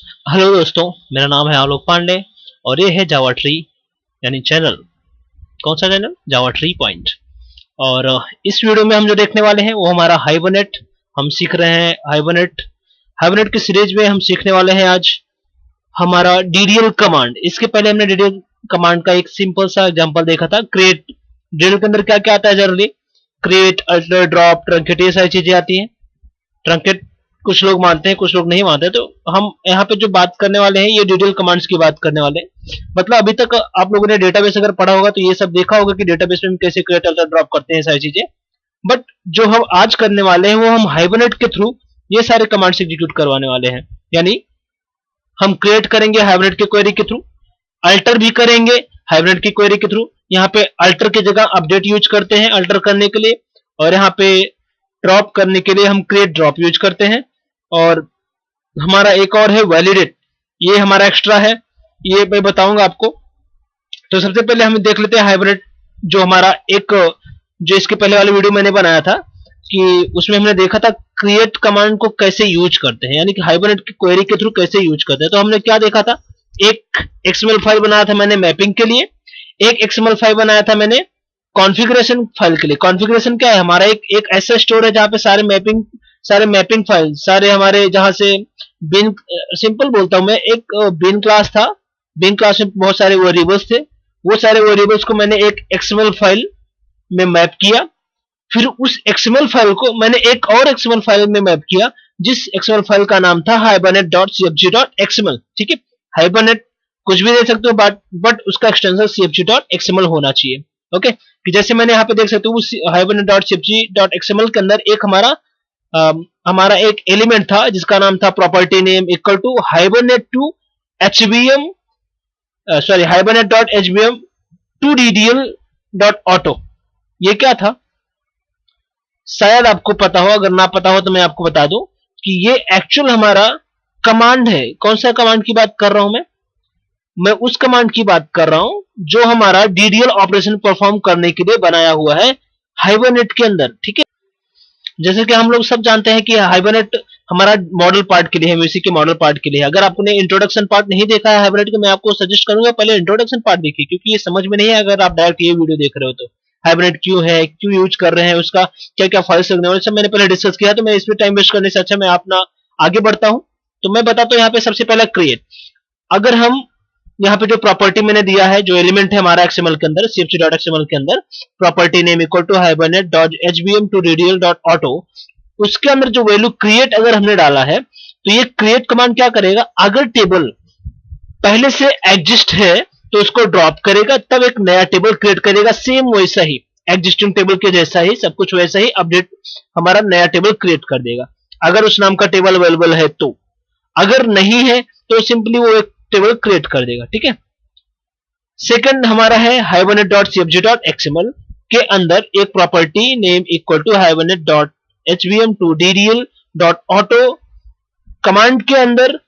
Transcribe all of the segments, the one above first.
Hello दोस्तों, मेरा नाम है आलोक पांडे और ये है जावा ट्री यानी चैनल। कौन सा चैनल? जावा ट्री पॉइंट। और इस वीडियो में हम जो देखने वाले हैं वो हमारा हाइबरनेट। हम सीख रहे हैं हाइबरनेट। हाइबरनेट की सीरीज में हम सीखने वाले हैं आज हमारा डीडीएल कमांड। इसके पहले हमने डीडीएल कमांड का एक सिंपल सा एग्जांपल देखा था, क्रिएट। डीडीएल के अंदर क्या क्या आता है generally? Create, alter, drop, truncate, ये सारी चीजें आती हैं। ट्रंकेट कुछ लोग मानते हैं, कुछ लोग नहीं मानते। तो हम यहाँ पे जो बात करने वाले हैं ये डीडीएल कमांड्स की बात करने वाले हैं। मतलब अभी तक आप लोगों ने डेटाबेस अगर पढ़ा होगा तो ये सब देखा होगा कि डेटाबेस में हम कैसे क्रिएट, अल्टर, ड्रॉप करते हैं, सारी चीजें। बट जो हम आज करने वाले हैं वो हम हाइबरनेट के थ्रू ये सारे कमांड्स एग्जीक्यूट करवाने वाले हैं। यानी हम क्रिएट करेंगे हाइबरनेट की क्वेरी के थ्रू, अल्टर भी करेंगे हाइबरनेट की क्वेरी के थ्रू। यहाँ पे अल्टर की जगह अपडेट यूज करते हैं अल्टर करने के लिए, और यहाँ पे ड्रॉप करने के लिए हम क्रिएट ड्रॉप यूज करते हैं। और हमारा एक और है वैलिडेट, ये हमारा एक्स्ट्रा है, ये मैं बताऊंगा आपको। तो सबसे पहले हम देख लेते हैं हाइब्रिड। जो हमारा एक, जो इसके पहले वाले वीडियो मैंने बनाया था कि उसमें हमने देखा था क्रिएट कमांड को कैसे यूज करते हैं, यानी कि हाइबरनेट की क्वेरी के थ्रू कैसे यूज करते हैं। तो हमने क्या देखा था, एक एक्सएमएल फाइल बनाया था मैंने मैपिंग के लिए, एक एक्सएमएल फाइल बनाया था मैंने कॉन्फ़िगरेशन फाइल के लिए। कॉन्फ़िगरेशन क्या है? हमारा एक ऐसा स्टोर है जहां पे सारे मैपिंग फाइल, सारे हमारे जहां से बिन, सिंपल बोलता हूं मैं, एक बिन क्लास था। बिन क्लास में बहुत सारे वेरिएबल्स थे। वो सारे वेरिएबल्स को मैंने एक एक्सएमएल फाइल में मैप किया। फिर उस एक्सएमएल फाइल को मैंने एक और एक्सएमएल फाइल में मैप किया, जिस एक्सएमएल फाइल का नाम था hibernate.cfg.xml। ठीक है, हाइबरनेट कुछ भी दे सकते हो, बट उसका एक्सटेंशन cfg.xml होना चाहिए। ओके, कि जैसे मैंने यहाँ पे देख सकते हो hibernate.cfg.xml के अंदर एक हमारा एक एलिमेंट था जिसका नाम था property name equal to hibernate to hbm, sorry hibernate.hbm to ddl.auto। ये क्या था? शायद आपको पता हो, अगर ना पता हो तो मैं आपको बता दूं कि ये एक्चुअल हमारा कमांड है। कौन सा कमांड की बात कर रहा हूं मैं उस कमांड की बात कर रहा हूं जो हमारा डीडीएल ऑपरेशन परफॉर्म करने के लिए बनाया हुआ है हाइबरनेट के अंदर। ठीक है, जैसे कि हम लोग सब जानते हैं कि हाइबरनेट हमारा मॉडल पार्ट के लिए है, म्यूजिक के मॉडल पार्ट के लिए। अगर आपने इंट्रोडक्शन पार्ट नहीं देखा है हाइबरनेट का, मैं आपको सजेस्ट करूंगा पहले इंट्रोडक्शन पार्ट देखिए, क्योंकि ये समझ में नहीं है अगर आप डायरेक्ट ये वीडियो देख रहे हो तो। हाइबरनेट क्यों है, क्यों यूज कर रहे हैं, उसका क्या क्या फाइल्स लगने वाले, सब मैंने पहले डिस्कस किया। तो मैं इसमें टाइम वेस्ट करने से अच्छा मैं अपना आगे बढ़ता हूं। तो मैं बताता हूं यहाँ पे सबसे पहले क्रिएट। अगर हम यहाँ पे जो प्रॉपर्टी मैंने दिया है, जो एलिमेंट है हमारा एक्सएमएल के अंदर, cfg.xml के अंदर, property name equal to hibernate.hbm to ddl.auto, उसके अंदर जो वैल्यू क्रिएट अगर हमने डाला है, तो ये क्रिएट कमांड क्या करेगा, अगर टेबल पहले से एग्जिस्ट है तो उसको ड्रॉप करेगा, तब एक नया टेबल क्रिएट करेगा, सेम वैसा ही एग्जिस्टिंग टेबल के जैसा ही, सब कुछ वैसा ही अपडेट, हमारा नया टेबल क्रिएट कर देगा अगर उस नाम का टेबल अवेलेबल है तो। अगर नहीं है तो सिंपली वो एक टेबल क्रिएट कर देगा। ठीक है, सेकंड हमारा है hibernate.cfg.xml के अंदर एक property name equal to hibernate.hbm to ddl.auto। Command के अंदर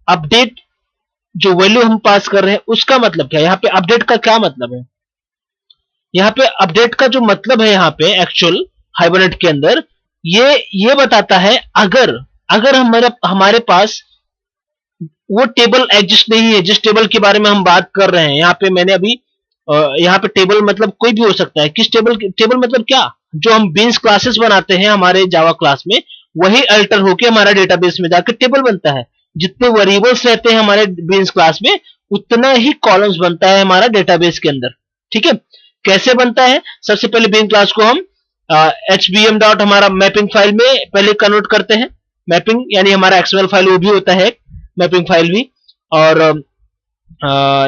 अपडेट जो वैल्यू हम पास कर रहे हैं उसका मतलब क्या है, यहाँ पे अपडेट का क्या मतलब है? यहाँ पे अपडेट का जो मतलब है यहाँ पे एक्चुअल हाइबरनेट के अंदर ये बताता है अगर हमारे पास वो टेबल एग्जिस्ट नहीं है जिस टेबल के बारे में हम बात कर रहे हैं। यहाँ पे मैंने अभी यहाँ पे टेबल मतलब कोई भी हो सकता है। किस टेबल मतलब क्या? जो हम बीन्स क्लासेस बनाते हैं हमारे जावा क्लास में, वही अल्टर होके हमारा डेटाबेस में जाकर टेबल बनता है। जितने वेरिएबल्स रहते हैं हमारे बीन्स क्लास में, उतना ही कॉलम्स बनता है हमारा डेटाबेस के अंदर। ठीक है, कैसे बनता है? सबसे पहले बीन क्लास को हम hbm डॉट हमारा मैपिंग फाइल में पहले कन्वर्ट करते हैं। मैपिंग यानी हमारा एक्सएमएल फाइल वो भी होता है, मैपिंग फाइल भी। और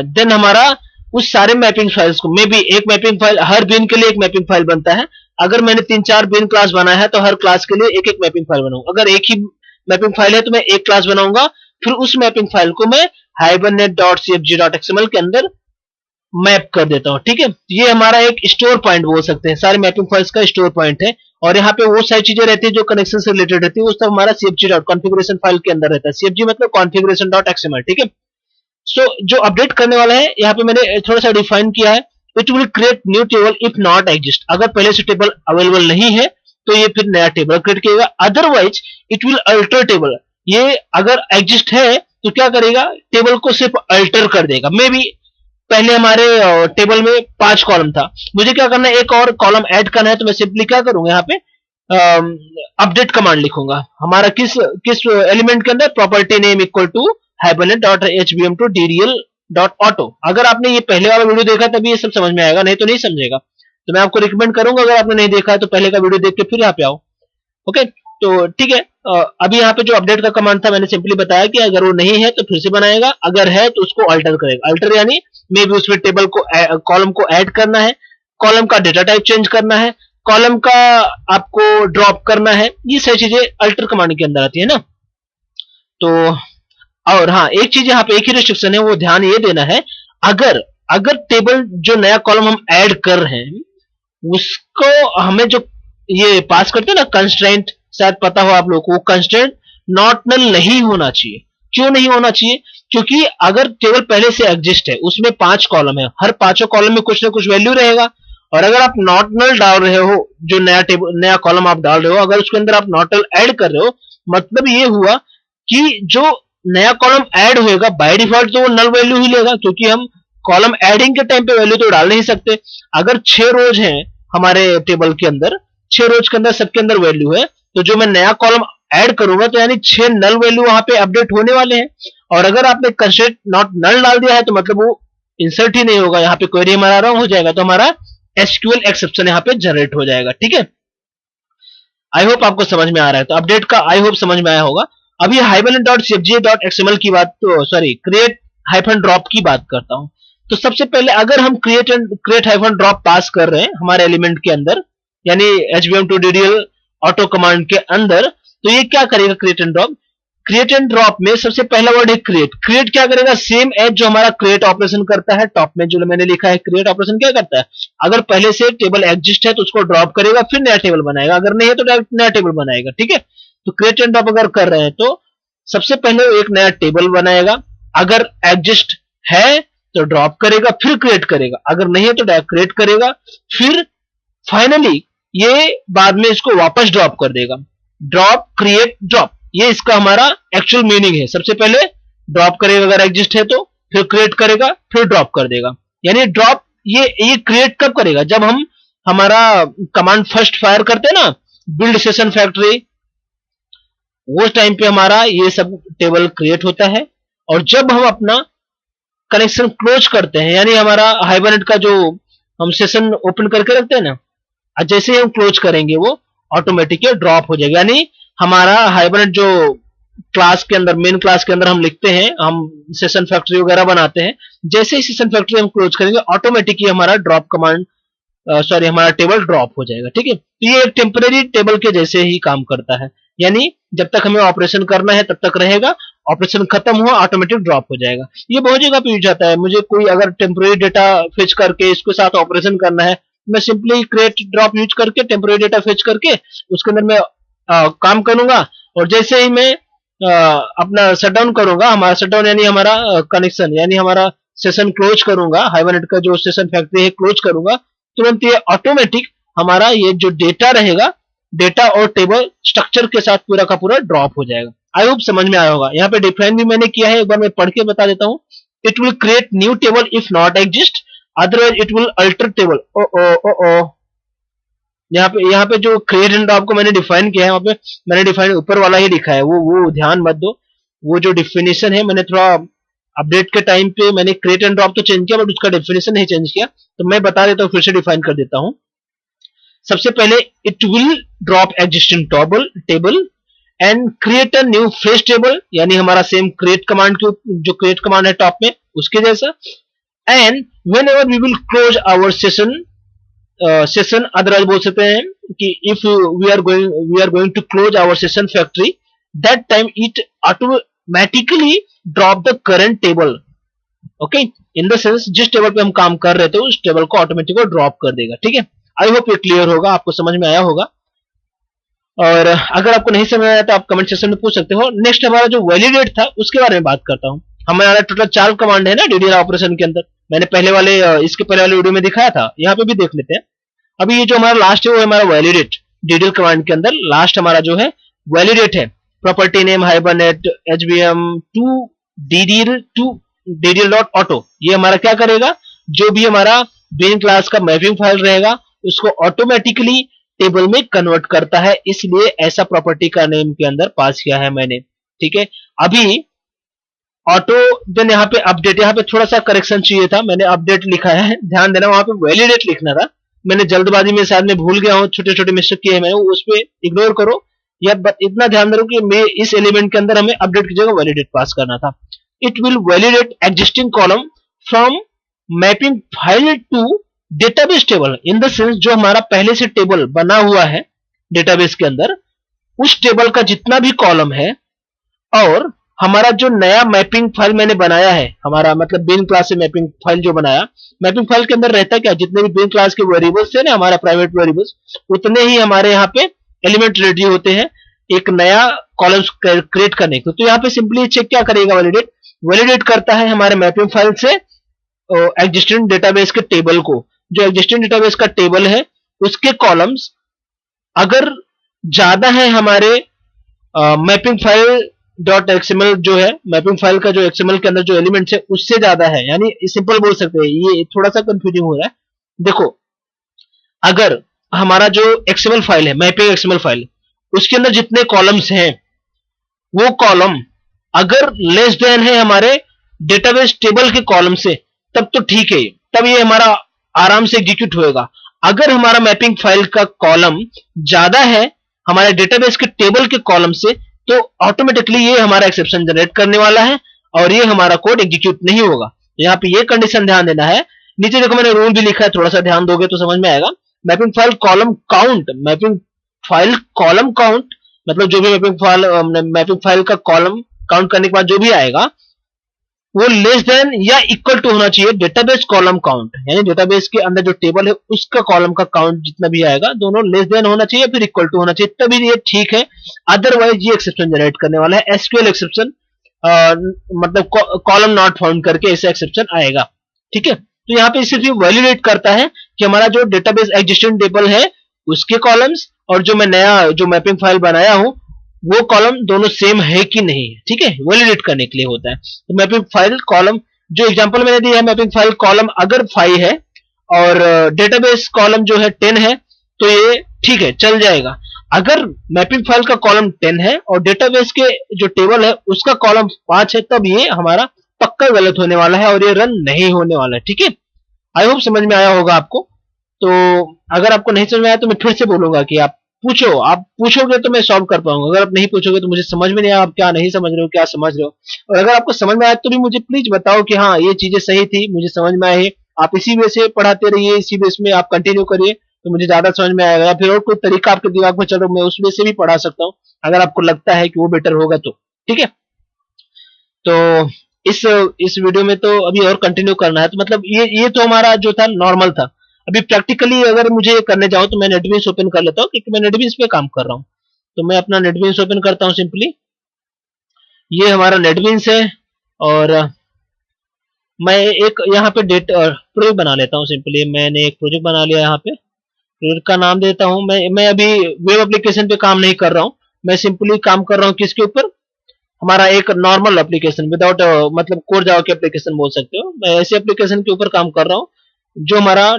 देन हमारा उस सारे मैपिंग फाइल्स को, मे बी एक मैपिंग फाइल हर बिन के लिए एक मैपिंग फाइल बनता है। अगर मैंने 3-4 बिन क्लास बनाया है तो हर क्लास के लिए एक एक मैपिंग फाइल बनाऊंगा। अगर एक ही मैपिंग फाइल है तो मैं एक क्लास बनाऊंगा, फिर उस मैपिंग फाइल को मैं hibernate.cfg.xml के अंदर मैप कर देता हूं। ठीक है, ये हमारा एक स्टोर पॉइंट बोल सकते हैं, सारे मैपिंग फाइल्स का स्टोर पॉइंट है। और यहाँ पे वो सारी चीजें रहती है जो कनेक्शन से रिलेटेड रहती है, वो सब हमारा cfg कॉन्फ़िगरेशन फाइल के अंदर रहता है। cfg मतलब configuration.xml। ठीक है, सो जो अपडेट करने वाला है यहाँ पे मैंने थोड़ा सा डिफाइन किया है, it will create new table if not exist. अगर पहले से टेबल अवेलेबल नहीं है तो ये फिर नया टेबल क्रिएट करेगा। Otherwise it will alter table. ये अगर एग्जिस्ट है तो क्या करेगा, टेबल को सिर्फ अल्टर कर देगा। मे बी पहले हमारे टेबल में 5 कॉलम था, मुझे क्या करना है, एक और कॉलम ऐड करना है, तो मैं सिंपली क्या करूंगा, यहाँ पे अपडेट कमांड लिखूंगा। हमारा किस किस एलिमेंट के अंदर, property name equal to hibernate.hbm to ddl.auto। अगर आपने ये पहले वाला वीडियो देखा तभी ये सब समझ में आएगा, नहीं तो नहीं समझेगा। तो मैं आपको रिकमेंड करूंगा, अगर आपने नहीं देखा है तो पहले का वीडियो देख के फिर यहाँ पे आओ। ओके, तो ठीक है। अभी यहाँ पे जो अपडेट का कमांड था मैंने सिंपली बताया कि अगर वो नहीं है तो फिर से बनाएगा, अगर है तो उसको अल्टर करेगा। अल्टर यानी मे भी उसमें टेबल को कॉलम को ऐड करना है, कॉलम का डेटा टाइप चेंज करना है, कॉलम का आपको ड्रॉप करना है, ये सारी चीजें अल्टर कमांड के अंदर आती है ना। तो और हाँ, एक चीज यहाँ पे एक ही रिस्ट्रिक्शन है, वो ध्यान ये देना है, अगर अगर टेबल जो नया कॉलम हम ऐड कर रहे हैं उसको हमें जो ये पास करते हैं ना कंस्ट्रेंट, शायद पता हो आप लोगों को, वो कंस्ट्रेंट नॉट नल नहीं होना चाहिए। क्यों नहीं होना चाहिए? क्योंकि अगर टेबल पहले से एग्जिस्ट है, उसमें 5 कॉलम है, हर 5 कॉलम में कुछ ना कुछ वैल्यू रहेगा, और अगर आप नॉट नल डाल रहे हो, जो नया टेबल नया कॉलम आप डाल रहे हो, अगर उसके अंदर आप नॉट नल ऐड कर रहे हो, मतलब ये हुआ कि जो नया कॉलम ऐड होएगा बाय डिफॉल्ट तो वो नल वैल्यू ही लेगा, क्योंकि हम कॉलम एडिंग के टाइम पे वैल्यू तो डाल नहीं सकते। अगर 6 रोज हैं हमारे टेबल के अंदर, 6 रोज के अंदर सबके अंदर वैल्यू है, तो जो मैं नया कॉलम ऐड करूंगा तो यानी 6 नल वैल्यू वहां पे अपडेट होने वाले हैं। और अगर आपने कंस्ट्रेंट नॉट नल डाल दिया है तो मतलब वो इंसर्ट ही नहीं होगा, यहाँ पे क्वेरी हमारा रॉन्ग हो जाएगा, तो हमारा एसक्यूएल एक्सेप्शन यहाँ पे जनरेट हो जाएगा। ठीक है, आई होप आपको समझ में आ रहा है, तो अपडेट का आई होप समझ में आया होगा। अभी hibernate.cfg.xml की बात, तो सॉरी क्रिएट हाइफन ड्रॉप की बात करता हूं। तो सबसे पहले अगर हम क्रिएट हाइफन ड्रॉप पास कर रहे हैं हमारे एलिमेंट के अंदर, यानी hbm to ddl auto command के अंदर, तो ये क्या करेगा, create and drop. Create and drop में सबसे पहला वर्ड है क्रिएट। क्रिएट क्या करेगा, सेम एज जो हमारा क्रिएट ऑपरेशन करता है, टॉप में जो मैंने लिखा है क्रिएट ऑपरेशन क्या करता है, अगर पहले से टेबल एग्जिस्ट है तो उसको ड्रॉप करेगा, फिर नया टेबल बनाएगा, अगर नहीं है तो डायरेक्ट नया टेबल बनाएगा। ठीक है, तो क्रिएट एंड ड्रॉप अगर कर रहे हैं तो सबसे पहले वो एक नया टेबल बनाएगा, अगर एग्जिस्ट है तो ड्रॉप करेगा, फिर क्रिएट करेगा, अगर नहीं है तो डायरेक्ट क्रिएट करेगा, फिर फाइनली ये बाद में इसको वापस ड्रॉप कर देगा। ड्रॉप क्रिएट ड्रॉप, ये इसका हमारा एक्चुअल मीनिंग है। सबसे पहले ड्रॉप करेगा अगर एग्जिस्ट है तो, फिर क्रिएट करेगा, फिर ड्रॉप कर देगा। यानी ड्रॉप ये क्रिएट कब करेगा, जब हम हमारा कमांड फर्स्ट फायर करते हैं ना, बिल्ड सेशन फैक्ट्री, वो टाइम पे हमारा ये सब टेबल क्रिएट होता है। और जब हम अपना कनेक्शन क्लोज करते हैं, यानी हमारा हाइबरनेट का जो हम सेशन ओपन करके रखते हैं ना, जैसे ही हम क्लोज करेंगे वो ऑटोमेटिकली ड्रॉप हो जाएगा। यानी हमारा हाइबरनेट जो क्लास के अंदर, मेन क्लास के अंदर हम लिखते हैं, हम सेशन फैक्ट्री वगैरह बनाते हैं, जैसे ही सेशन फैक्ट्री हम क्लोज करेंगे ऑटोमेटिकली हमारा ड्रॉप कमांड सॉरी हमारा टेबल ड्रॉप हो जाएगा। ठीक है, तो ये एक टेम्परेरी टेबल के जैसे ही काम करता है, यानी जब तक हमें ऑपरेशन करना है तब तक रहेगा, ऑपरेशन खत्म हुआ ऑटोमेटिक ड्रॉप हो जाएगा। ये बहुत जगह पे यूज आता है, मुझे कोई अगर टेम्परेरी डेटा फेच करके इसके साथ ऑपरेशन करना है, मैं सिंपली क्रिएट ड्रॉप यूज करके टेम्परेरी डेटा फेच करके उसके अंदर मैं काम करूंगा, और जैसे ही मैं अपना शटडाउन करूंगा, हमारा शटडाउन यानी हमारा कनेक्शन यानी हमारा सेशन क्लोज करूंगा, हाइबरनेट का जो सेशन फैक्ट्री है क्लोज करूंगा, तुरंत ये ऑटोमेटिक हमारा ये जो डेटा रहेगा, डेटा और टेबल स्ट्रक्चर के साथ पूरा का पूरा ड्रॉप हो जाएगा। आई होप समझ में आया होगा। यहाँ पे डिफाइन भी मैंने किया है, एक बार मैं पढ़ के बता देता हूँ। It will create new table if not exist, otherwise it will alter table. यहाँ पे जो क्रिएट एंड ड्रॉप को मैंने डिफाइन किया है, वहां पे मैंने डिफाइन ऊपर वाला ही लिखा है, वो ध्यान मत दो। वो जो डिफिनेशन है मैंने थोड़ा अपडेट के टाइम पे मैंने क्रिएट एंड ड्रॉप तो चेंज किया, बट उसका डेफिनेशन नहीं चेंज किया, तो मैं बता देता हूँ, फिर से डिफाइन कर देता हूँ। सबसे पहले it will drop existing table and create a new fresh table, यानी हमारा सेम क्रिएट कमांड के जो क्रिएट कमांड है टॉप में उसके जैसा। And whenever we will close our session otherwise बोल सकते हैं कि if we are going to close our session factory, that time it automatically drop the current table. Okay, in the sense जिस table पे हम काम कर रहे थे उस टेबल को ऑटोमेटिकली ड्रॉप कर देगा। ठीक है, आई होप ये क्लियर होगा, आपको समझ में आया होगा। और अगर आपको नहीं समझ आया तो आप कमेंट सेक्शन में पूछ सकते हो। नेक्स्ट हमारा जो वैलिडेट था उसके बारे में बात करता हूँ। हमारा टोटल 4 कमांड है ना डीडीएल ऑपरेशन के अंदर, मैंने इसके पहले वाले वीडियो में दिखाया था, यहाँ पे भी देख लेते हैं। अभी ये जो हमारा लास्ट है वो हमारा वैलिडेट, डीडीएल कमांड के अंदर लास्ट हमारा जो है वैलिडेट है। Property name hibernate hbm to DDL to DDL dot auto, ये हमारा क्या करेगा, जो भी हमारा बीन क्लास का मैपिंग फाइल रहेगा उसको ऑटोमेटिकली टेबल में कन्वर्ट करता है, इसलिए ऐसा प्रॉपर्टी का नेम के अंदर पास किया है मैंने। ठीक है, अभी ऑटो देन यहाँ पे अपडेट, यहाँ पे थोड़ा सा करेक्शन चाहिए था, मैंने अपडेट लिखा है, ध्यान देना, वहां पे वैलिडेट लिखना था, मैंने जल्दबाजी में शायद मैं भूल गया हूँ, छोटे छोटे मिस्टेक किए हैं मैंने, उस पे इग्नोर करो, या इतना ध्यान दो कि मैं इस एलिमेंट के अंदर हमें अपडेट की जगह वैलिडेट पास करना था। It will validate existing column from mapping file to database table, in the sense जो हमारा पहले से टेबल बना हुआ है डेटाबेस के अंदर, उस टेबल का जितना भी कॉलम है, और हमारा जो नया मैपिंग फाइल मैंने बनाया है, हमारा मतलब बीन क्लास से मैपिंग फाइल जो बनाया, मैपिंग फाइल के अंदर रहता क्या, जितने भी बीन क्लास के वेरिएबल्स थे ना, हमारा प्राइवेट वेरिएबल्स, उतने ही हमारे यहाँ पे एलिमेंट रेडी होते हैं एक नया कॉलम क्रिएट करने को। तो यहाँ पे सिंपली चेक क्या करेगा, वैलिडेट करता है हमारे मैपिंग फाइल से एग्जिस्टिंग डेटाबेस के टेबल को, जो एग्जिस्टिंग डेटाबेस का टेबल है उसके कॉलम्स अगर ज्यादा है हमारे मैपिंग फाइल डॉट एक्सएमएल, जो है मैपिंग फाइल का जो एक्सएमएल के अंदर जो एलिमेंट्स है उससे ज्यादा है, यानी सिंपल बोल सकते हैं, ये थोड़ा सा कंफ्यूजिंग हो रहा है। देखो, अगर हमारा जो एक्सएमएल फाइल है, मैपिंग एक्सएमएल फाइल, उसके अंदर जितने कॉलम्स हैं वो कॉलम अगर लेस देन है हमारे डेटाबेस टेबल के कॉलम से, तब तो ठीक है, तब ये हमारा आराम से एग्जीक्यूट होएगा। अगर हमारा मैपिंग फाइल का कॉलम ज्यादा है हमारे डेटाबेस के टेबल के कॉलम से, तो ऑटोमेटिकली ये हमारा एक्सेप्शन जनरेट करने वाला है और ये हमारा कोड एग्जीक्यूट नहीं होगा। यहाँ पे ये कंडीशन ध्यान देना है। नीचे देखो मैंने रूल भी लिखा है, थोड़ा सा ध्यान दोगे तो समझ में आएगा। Mapping file column count, mapping file column count मतलब जो भी मैपिंग फाइल का कॉलम काउंट करने के बाद जो भी आएगा वो लेस देन या इक्वल टू होना चाहिए डेटाबेस कॉलम काउंट, यानी डेटाबेस के अंदर जो टेबल है उसका कॉलम का काउंट जितना भी आएगा दोनों लेस देन होना चाहिए फिर इक्वल टू होना चाहिए, तभी ये ठीक है। अदरवाइज ये एक्सेप्शन जनरेट करने वाला है, एसक्यूएल एक्सेप्शन, मतलब कॉलम नॉट फाउंड करके ऐसा एक्सेप्शन आएगा। ठीक है, तो यहाँ पे सिर्फ ये वैलिडेट करता है कि हमारा जो डेटाबेस एग्जिस्टिंग टेबल है उसके कॉलम्स और जो मैं नया जो मैपिंग फाइल बनाया हूं वो कॉलम दोनों सेम है कि नहीं। ठीक है, वैलिडेट करने के लिए होता है। तो मैपिंग फाइल कॉलम जो एग्जांपल मैंने दिया है, मैपिंग फाइल कॉलम अगर 5 है और डेटाबेस कॉलम जो है 10 है तो ये ठीक है, चल जाएगा। अगर मैपिंग फाइल का कॉलम 10 है और डेटाबेस के जो टेबल है उसका कॉलम 5 है, तब ये हमारा पक्का गलत होने वाला है और ये रन नहीं होने वाला है। ठीक है, आई होप समझ में आया होगा आपको। तो अगर आपको नहीं समझ में आया तो मैं फिर से बोलूंगा कि आप पूछो, आप पूछोगे तो मैं सॉल्व कर पाऊंगा, अगर आप नहीं पूछोगे तो मुझे समझ में नहीं आया आप क्या नहीं समझ रहे हो क्या समझ रहे हो। और अगर आपको समझ में आया तो भी मुझे प्लीज बताओ कि हाँ ये चीजें सही थी, मुझे समझ में आई। आप इसी वे से पढ़ाते रहिए, इसी बेस में आप कंटिन्यू करिए तो मुझे ज्यादा समझ में आएगा। फिर और कोई तरीका आपके दिमाग में चलो मैं उस वे से भी पढ़ा सकता हूँ अगर आपको लगता है कि वो बेटर होगा तो। ठीक है, तो इस वीडियो में तो अभी और कंटिन्यू करना है, तो मतलब ये तो हमारा जो था नॉर्मल था। अभी प्रैक्टिकली अगर मुझे ये करने जाऊं तो मैं नेटबीन्स ओपन कर लेता हूं क्योंकि मैं नेटबीन्स पे काम कर रहा हूं। तो मैं अपना नेटबीन्स ओपन करता हूं सिंपली, ये हमारा नेटबीन्स है और मैं एक यहाँ पे प्रोजेक्ट बना लेता हूँ। सिंपली मैंने एक प्रोजेक्ट बना लिया, यहाँ पे प्रोजेक्ट का नाम देता हूँ। मैं अभी वेब एप्लीकेशन पे काम नहीं कर रहा हूँ, मैं सिंपली काम कर रहा हूँ किसके ऊपर, हमारा एक नॉर्मल एप्लीकेशन विदाउट मतलब कोर जावा के एप्लीकेशन बोल सकते हो। मैं ऐसे एप्लीकेशन के ऊपर काम कर रहा हूँ जो हमारा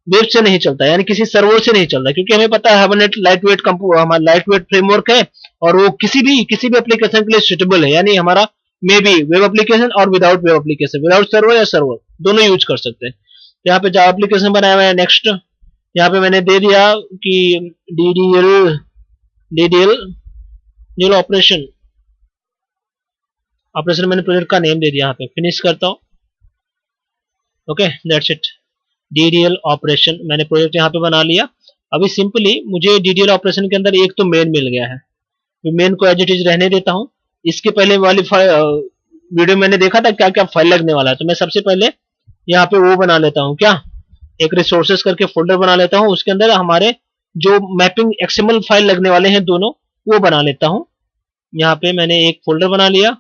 वेब से नहीं चलता, यानी किसी सर्वर से नहीं चलता, क्योंकि हमें पता है हबरनेट लाइटवेट हमारा लाइटवेट फ्रेमवर्क है और वो किसी भी एप्लीकेशन के लिए सुटेबल है, यानी हमारा मे बी वेब एप्लीकेशन और without web application, without server या सर्वर दोनों यूज कर सकते हैं। यहाँ पे जावा एप्लीकेशन बनाया हुआ है। नेक्स्ट यहाँ पे मैंने दे दिया कि डीडीएल ऑपरेशन मैंने प्रोजेक्ट का नेम दे दिया, यहाँ पे फिनिश करता हूँ। Okay, that's it, DDL operation मैंने प्रोजेक्ट यहाँ पे बना लिया। अभी सिंपली मुझे डीडीएल ऑपरेशन के अंदर एक तो मेन मिल गया है, तो मेन को एज इट इज रहने देता हूँ। इसके पहले वाली वीडियो मैंने देखा था क्या क्या फाइल लगने वाला है, तो मैं सबसे पहले यहाँ पे वो बना लेता हूँ, क्या एक रिसोर्सेस करके फोल्डर बना लेता हूँ, उसके अंदर हमारे जो मैपिंग एक्सएमएल फाइल लगने वाले हैं दोनों वो बना लेता हूँ। यहाँ पे मैंने एक फोल्डर बना लिया,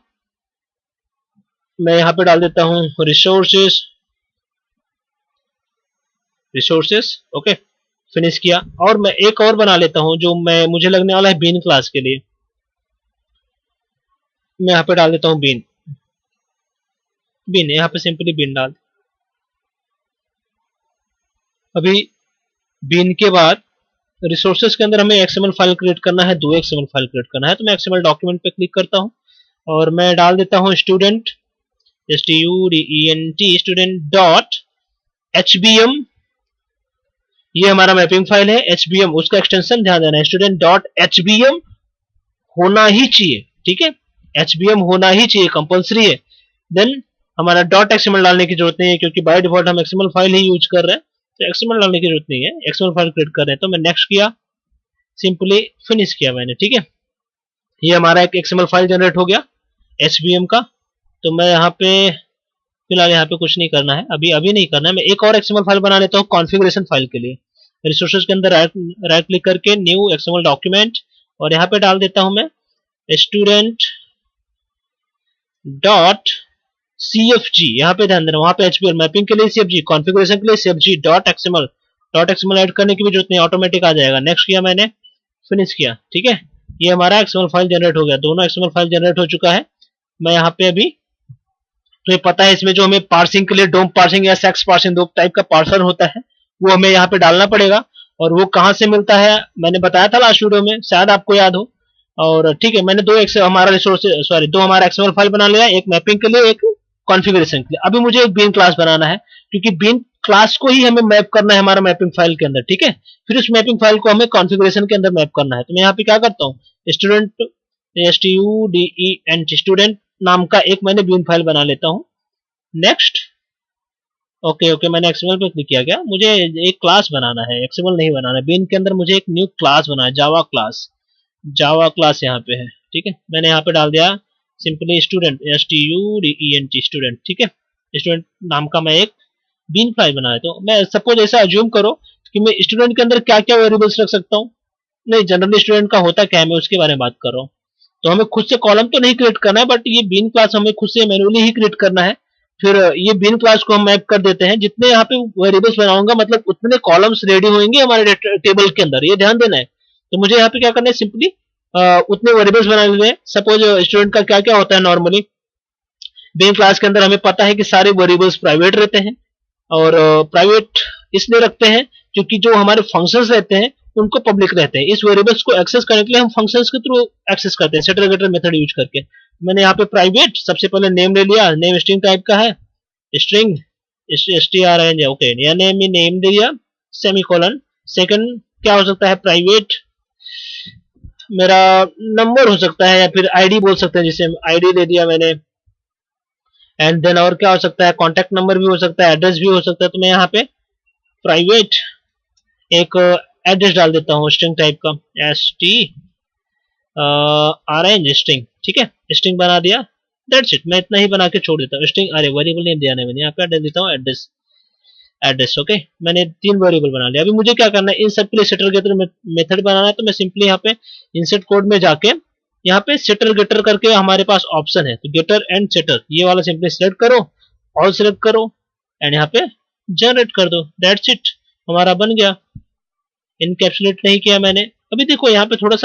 मैं यहाँ पे डाल देता हूँ रिसोर्सेस। ओके, फिनिश किया। और मैं एक और बना लेता हूँ जो मुझे लगने वाला है बीन क्लास के लिए, मैं यहाँ पे डाल देता हूँ बीन। बिन, यहाँ पे सिंपली बिन डाल। अभी बिन के बाद रिसोर्सेज के अंदर हमें एक्सएमएल फाइल क्रिएट करना है, 2 एक्सएमएल फाइल क्रिएट करना है। तो मैं एक्सएमएल डॉक्यूमेंट पे क्लिक करता हूँ और मैं डाल देता हूँ student, STUDENT student dot HBM। ये हमारा मैपिंग फाइल है HBM, उसका एक्सटेंशन ध्यान देना है, स्टूडेंट डॉट HBM होना ही चाहिए, ठीक है, HBM होना ही चाहिए, कंपलसरी है। देन हमारा डॉट XML डालने की जरूरत नहीं है, क्योंकि बाय डिफॉल्ट हम XML फाइल ही यूज कर रहे हैं, तो XML डालने की जरूरत नहीं है, XML फाइल क्रिएट कर रहे हैं। तो मैं नेक्स्ट किया, सिंपली फिनिश किया मैंने, ठीक है। ये हमारा एक XML फाइल जनरेट हो गया HBM का। तो मैं यहाँ पे फिलहाल यहाँ पे कुछ नहीं करना है, अभी नहीं करना है। मैं एक और XML फाइल बना लेता हूँ कॉन्फ़िगरेशन फाइल के लिए। रिसोर्सेज के अंदर राइट क्लिक करके न्यू XML डॉक्यूमेंट, और यहाँ पे डाल देता हूँ मैं स्टूडेंट डॉट CFG। यहाँ पे ध्यान देना, वहाँ पे HBL मैपिंग के लिए CFG, कॉन्फ़िगरेशन के लिए CFG डॉट XML ऐड करने की भी जरूरत नहीं, ऑटोमेटिक आ जाएगा। नेक्स्ट किया मैंने, फिनिश किया, ठीक है। ये हमारा XML फाइल जनरेट हो गया, दोनों XML फाइल जनरेट हो चुका है। मैं यहाँ पे अभी, तो ये पता है इसमें जो हमें पार्सिंग के लिए डोम पार्सिंग या सेक्स पार्सिंग, 2 टाइप का पार्सर होता है, वो हमें यहाँ पे डालना पड़ेगा। और वो कहाँ से मिलता है मैंने बताया था लास्ट वीडियो में, शायद आपको याद हो। और ठीक है, मैंने 2 हमारा रिसोर्स सॉरी 2 हमारा XML फाइल बना लिया, एक मैपिंग के लिए, एक कॉन्फ़िगरेशन के लिए। अभी मुझे एक बीन क्लास बनाना है, क्योंकि बीन क्लास को ही हमें मैप करना है हमारा मैपिंग फाइल के अंदर, ठीक है। फिर उस मैपिंग फाइल को हमें कॉन्फ़िगरेशन के अंदर मैप करना है। तो मैं यहाँ पे क्या करता हूँ, स्टूडेंट STUDENT स्टूडेंट नाम का एक मैंने बीन फाइल बना लेता हूँ। नेक्स्ट, ओके मैंने XML पे क्लिक किया। क्या मुझे एक क्लास बनाना है, XML नहीं बनाना है। बीन के अंदर मुझे एक न्यू क्लास बनाना है, जावा क्लास यहाँ पे है, ठीक है। मैंने यहाँ पे डाल दिया सिंपली स्टूडेंट STUDENT स्टूडेंट, ठीक है। स्टूडेंट नाम का मैं एक बीन फाइल बनाया। तो मैं सपोज ऐसा अज्यूम करो कि मैं स्टूडेंट के अंदर क्या क्या वेरिएबल्स रख सकता हूँ। नहीं, जनरली स्टूडेंट का होता क्या है, मैं उसके बारे में बात कर रहा हूँ। तो हमें खुद से कॉलम तो नहीं क्रिएट करना है, बट ये बीन क्लास हमें खुद से मैन्युअली ही क्रिएट करना है। फिर ये बीन क्लास को हम मैप कर देते हैं, जितने यहाँ पे वेरिएबल्स बनाऊंगा मतलब उतने कॉलम्स रेडी होंगे हमारे टेबल के अंदर, ये ध्यान देना है। तो मुझे यहाँ पे क्या करना है, सिंपली उतने वेरिएबल्स बना लेने हैं। सपोज स्टूडेंट का क्या क्या होता है नॉर्मली बीन क्लास के अंदर, हमें पता है कि सारे वेरिएबल्स प्राइवेट रहते हैं। और प्राइवेट इसलिए रखते हैं क्योंकि जो हमारे फंक्शंस रहते हैं उनको पब्लिक रहते हैं। इस वेरिएबल्स को एक्सेस करने के लिए हम फंक्शंस के थ्रू एक्सेस करते हैं, सेटर गेटर मेथड यूज करके। मैंने यहाँ पे प्राइवेट सबसे पहले नेम ले लिया, नेम स्ट्रिंग टाइप का है, स्ट्रिंग string, ओके, या नेम दे दिया सेमीकोलन। सेकंड क्या हो सकता है, प्राइवेट मेरा नंबर हो सकता है, या फिर आईडी बोल सकते हैं, जिसे आईडी दे दिया मैंने। एंड देन और क्या हो सकता है, कॉन्टेक्ट नंबर भी हो सकता है, एड्रेस भी हो सकता है। तो मैं यहाँ पे प्राइवेट एक एड्रेस डाल देता हूँ स्ट्रिंग टाइप का, string स्ट्रिंग, ठीक है, स्ट्रिंग बना दिया। दैट्स इट, मैं इतना ही बना के छोड़ देता हूँ। स्ट्रिंग वेरिएबल नेम दिया मैंने, यहाँ पे दे देता हूँ एड्रेस, ओके। मैंने 3 वेरिएबल बना लिया। अभी मुझे क्या करना है, इन सब के लिए सेटर गेटर मेथड बनाना है। तो मैं सिंपली यहाँ पे इंसर्ट कोड में जाके यहाँ पे सेटर गेटर करके हमारे पास ऑप्शन है, तो गेटर एंड सेटर ये वाला सिंपली सिलेक्ट करो, ऑल सिलेक्ट करो एंड यहाँ पे जनरेट कर दो। दैट्स इट, हमारा बन गया। इनकैप्सुलेट नहीं किया मैंने। अभी देखो यहाँ पे थोड़ा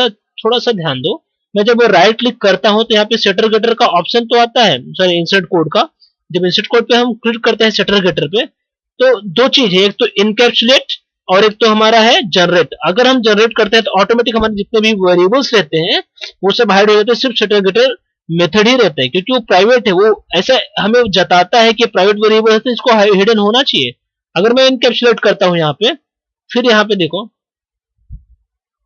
सा ध्यान दो, मैं जब राइट क्लिक करता हूँ तो यहाँ पे सेटर गेटर का ऑप्शन तो आता है, सॉरी इंसर्ट कोड का। जब इंसर्ट कोड पे हम क्लिक करते हैं सेटर गेटर पे, तो 2 चीज है, एक तो इनकैप्सुलेट और एक तो हमारा है जनरेट। अगर हम जनरेट करते हैं तो ऑटोमेटिक हमारे जितने भी वेरिएबल्स रहते हैं वो सब हाइड हो जाते हैं, सिर्फ सेटर गेटर मेथड ही रहता है, क्योंकि वो प्राइवेट है। वो ऐसा हमें जताता है कि प्राइवेट वेरिएबल है तो इसको हिडन होना चाहिए। अगर मैं इनकैप्सुलेट करता हूँ यहाँ पे, फिर यहाँ पे देखो,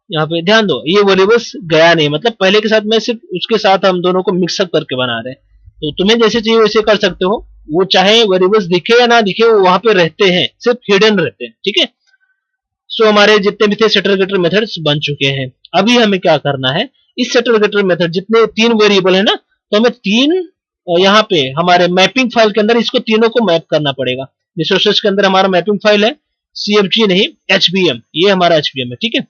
यहाँ पे ध्यान दो, ये वेरिएबल्स गया नहीं, मतलब पहले के साथ मैं सिर्फ उसके साथ हम दोनों को मिक्सअप करके बना रहे हैं। तो तुम्हें जैसे चाहिए वैसे कर सकते हो, वो चाहे वेरिएबल्स दिखे या ना दिखे वो वहां पे रहते हैं, सिर्फ हिडन रहते हैं, ठीक है। सो हमारे जितने भी थे सेटर गेटर मेथड्स बन चुके हैं। अभी हमें क्या करना है, इस सेटर गेटर मेथड जितने 3 वेरिएबल है ना, तो हमें 3 यहाँ पे हमारे मैपिंग फाइल के अंदर इसको तीनों को मैप करना पड़ेगा। रिसोर्सेज के अंदर हमारा मैपिंग फाइल है CFG नहीं HBM, ये हमारा HBM है, ठीक है।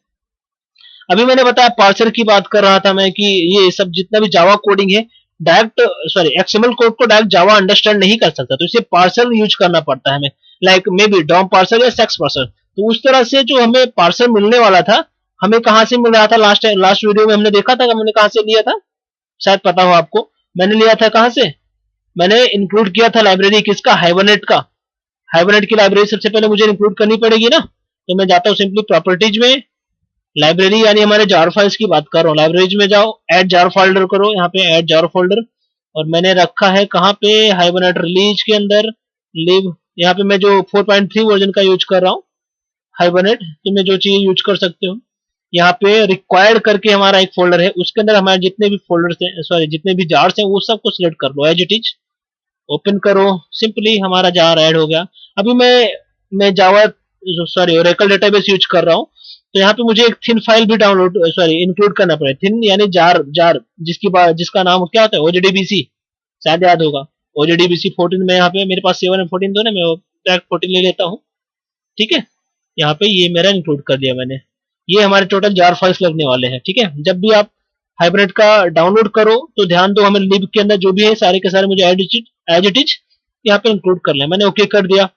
अभी मैंने बताया पार्सर की बात कर रहा था मैं कि ये सब जितना भी जावा कोडिंग है डायरेक्ट XML कोड को डायरेक्ट जावा अंडरस्टैंड नहीं कर सकता, तो इसे पार्सर यूज करना पड़ता है हमें, like may be DOM parser या सेक्स पार्सर। तो उस तरह से जो हमें पार्सर मिलने वाला था, हमें कहां से मिल रहा था, लास्ट वीडियो में हमने देखा था, हमने कहां से लिया था, शायद पता हो आपको। मैंने लिया था कहां से, मैंने इंक्लूड किया था लाइब्रेरी किसका, हाइबरनेट का। हाइबरनेट की लाइब्रेरी सबसे पहले मुझे इंक्लूड करनी पड़ेगी ना, तो मैं जाता हूँ सिंपली प्रॉपर्टीज में, लाइब्रेरी यानी हमारे जार फाइल्स की बात कर रहा हूँ, लाइब्रेरीज में जाओ, ऐड जार फोल्डर करो, यहाँ पे ऐड जार फोल्डर, और मैंने रखा है कहाँ पे, हाइबरनेट रिलीज के अंदर, लिव, यहाँ पे मैं जो 4.3 वर्जन का यूज कर रहा हूँ हाइबरनेट, तुम्हें जो चीज यूज कर सकते हो। यहाँ पे रिक्वायर्ड करके हमारा एक फोल्डर है, उसके अंदर हमारे जितने भी फोल्डर्स हैं, सॉरी जितने भी जार्स हैं वो सब को सिलेक्ट कर लो एज इट इज, ओपन करो, सिंपली हमारा जार ऐड हो गया। अभी मैं जावा सॉरी ओरेकल डेटाबेस यूज कर रहा हूँ, तो यहाँ पे मुझे एक थिन फाइल भी डाउनलोड सॉरी इंक्लूड करना पड़ेगा, थिन यानी जार जार जिसका नाम क्या होता है, ओजेडीबीसी, शायद याद होगा, ओजेडीबीसी 14 में, यहाँ पे मेरे पास 7 और 14 तो ना, मैं डायरेक्ट 14 ले लेता हूँ, ठीक है। यहाँ पे ये मेरा इंक्लूड कर दिया मैंने, ये हमारे टोटल जार फाइल्स लगने वाले हैं, ठीक है। जब भी आप हाइबरनेट का डाउनलोड करो तो ध्यान दो, हमें लिब के अंदर जो भी है सारे के सारे मुझे एज इट इज यहाँ पे इंक्लूड कर लें। मैंने ओके कर दिया,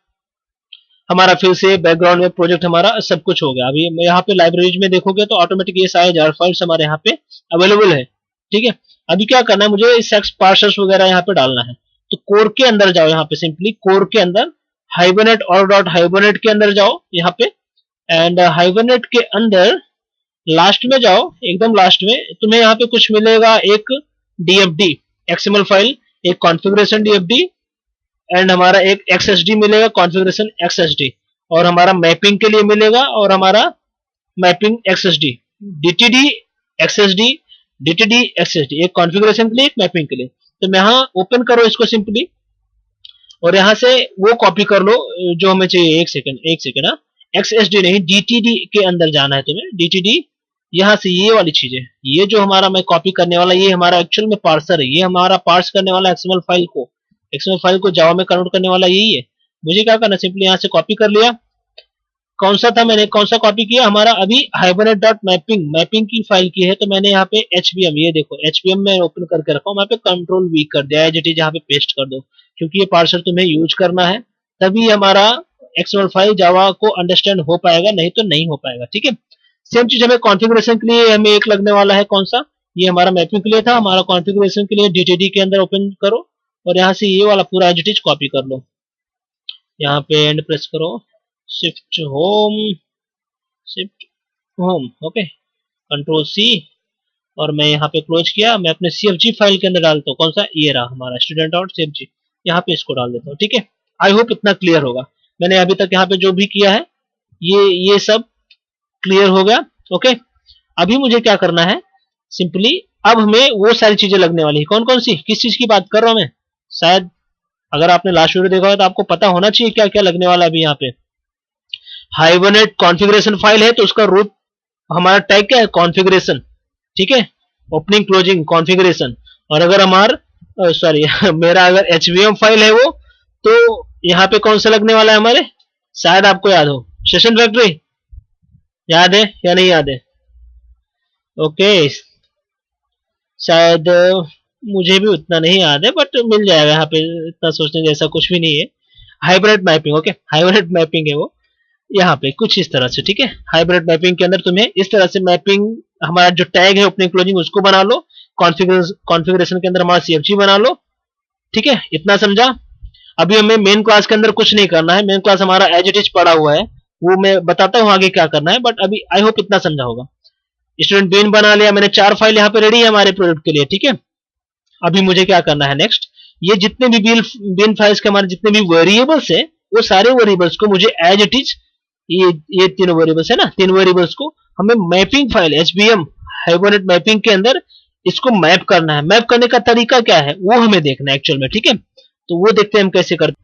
हमारा फिर से बैकग्राउंड में प्रोजेक्ट हमारा सब कुछ हो गया। अभी यहाँ पे लाइब्रेरीज में देखोगे तो ऑटोमेटिक ये सारे जार फाइल्स हमारे यहाँ पे अवेलेबल है, ठीक है। अभी क्या करना है, मुझे सेक्स पार्सर्स वगैरह यहाँ पे डालना है, तो कोर के अंदर जाओ, यहाँ पे सिंपली कोर के अंदर हाइबरनेट और डॉट हाइबरनेट के अंदर जाओ यहाँ पे, एंड हाइबरनेट के अंदर लास्ट में जाओ, एकदम लास्ट में तुम्हें यहाँ पे कुछ मिलेगा, एक डीएफडी एक्सएमएल फाइल, एक कॉन्फ़िगरेशन डीएफडी, एंड हमारा एक एक्सएसडी मिलेगा, कॉन्फ़िगरेशन एक्सएसडी, और हमारा मैपिंग के लिए मिलेगा, और हमारा मैपिंग एक्सएसडी, डीटीडी एक्सएसडी, डीटीडी एक्सएसडी, एक कॉन्फ़िगरेशन के लिए एक मैपिंग के लिए। तो मैं यहाँ ओपन करो इसको सिंपली, और यहाँ से वो कॉपी कर लो जो हमें चाहिए। एक सेकंड हाँ, एक्सएसडी नहीं, डीटीडी के अंदर जाना है तुम्हें, डीटीडी, यहाँ से ये वाली चीजें, ये जो हमारा मैं कॉपी करने वाला, ये हमारा एक्चुअल में पार्सर है, ये हमारा पार्स करने वाला एक्सएमएल फाइल को जावा में कन्वर्ट करने वाला यही है। मुझे क्या करना, सिंपली यहाँ से कॉपी कर लिया, कौन सा था, मैंने कौन सा कॉपी किया, हमारा अभी हाइबरनेट डॉट मैपिंग, मैपिंग की फाइल की है, तो मैंने यहाँ पे एचबीएम, ये देखो एचबीएम में ओपन करके रखा हूँ, यहाँ पे कंट्रोल वी कर दिया, एज इट इज यहाँ पे पेस्ट कर दो, क्योंकि ये पार्सर तुम्हें यूज करना है, तभी हमारा एक्सएमएल फाइल जावा को अंडरस्टैंड हो पाएगा, नहीं तो नहीं हो पाएगा, ठीक है। सेम चीज हमें कॉन्फ़िगरेशन के लिए हमें एक लगने वाला है, कौन सा, ये हमारा मैपिंग के लिए था, हमारा कॉन्फ़िगरेशन के लिए डीटीडी के अंदर ओपन करो, और यहाँ से ये वाला पूरा एज इट इज कॉपी कर लो, यहाँ पे एंड प्रेस करो, shift home, okay, control C, और मैं यहाँ पे क्लोज किया, मैं अपने सीएफजी फाइल के अंदर डालता हूँ, कौन सा, ये रहा हमारा स्टूडेंट डॉट सीएफजी, यहाँ पे इसको डाल देता हूँ, ठीक है। आई होप इतना क्लियर होगा, मैंने अभी तक यहाँ पे जो भी किया है ये सब क्लियर हो गया, ओके। अभी मुझे क्या करना है, सिंपली अब हमें वो सारी चीजें लगने वाली है, कौन कौन सी, किस चीज की बात कर रहा हूं मैं, शायद अगर आपने लास्ट वीडियो देखा हो तो आपको पता होना चाहिए क्या क्या लगने वाला है। अभी यहाँ पे हाइबरनेट कॉन्फ़िगरेशन फाइल है, तो उसका रूट हमारा टैग क्या है, कॉन्फ़िगरेशन, ठीक है, ओपनिंग क्लोजिंग कॉन्फ़िगरेशन। और अगर हमारा सॉरी मेरा अगर एचवीएम फाइल है वो, तो यहाँ पे कौन सा लगने वाला है हमारे, शायद आपको याद हो, सेशन फैक्ट्री, याद है या नहीं याद है, ओके, शायद मुझे भी उतना नहीं याद है, बट मिल जाएगा, यहाँ पे इतना सोचने जैसा कुछ भी नहीं है। Hybrid mapping, okay, hybrid mapping है वो, यहाँ पे कुछ इस तरह से, ठीक है। हाइब्रिड मैपिंग के अंदर तुम्हें इस तरह से मैपिंग, हमारा जो टैग है ओपनिंग क्लोजिंग उसको बना लो, कॉन्फ़िगरेशन के अंदर हमारा सीएफजी बना लो, ठीक है, इतना समझा। अभी हमें मेन क्लास के अंदर कुछ नहीं करना है, मेन क्लास हमारा एज इट इज पड़ा हुआ है, वो मैं बताता हूँ आगे क्या करना है, बट अभी आई होप इतना समझा होगा। स्टूडेंट बीन बना लिया मैंने, 4 फाइल यहाँ पे रेडी है हमारे प्रोजेक्ट के लिए, ठीक है। अभी मुझे क्या करना है नेक्स्ट, ये जितने भी बीन फाइल्स के हमारे जितने भी वेरिएबल्स है, वो सारे वेरिएबल्स को मुझे एज इट इज, ये तीनों वेरिएबल्स है ना, 3 वेरिएबल्स को हमें mapping file HBM hibernate mapping के अंदर इसको मैप करना है। मैप करने का तरीका क्या है वो हमें देखना है एक्चुअल में, ठीक है, तो वो देखते हैं हम कैसे करते हैं।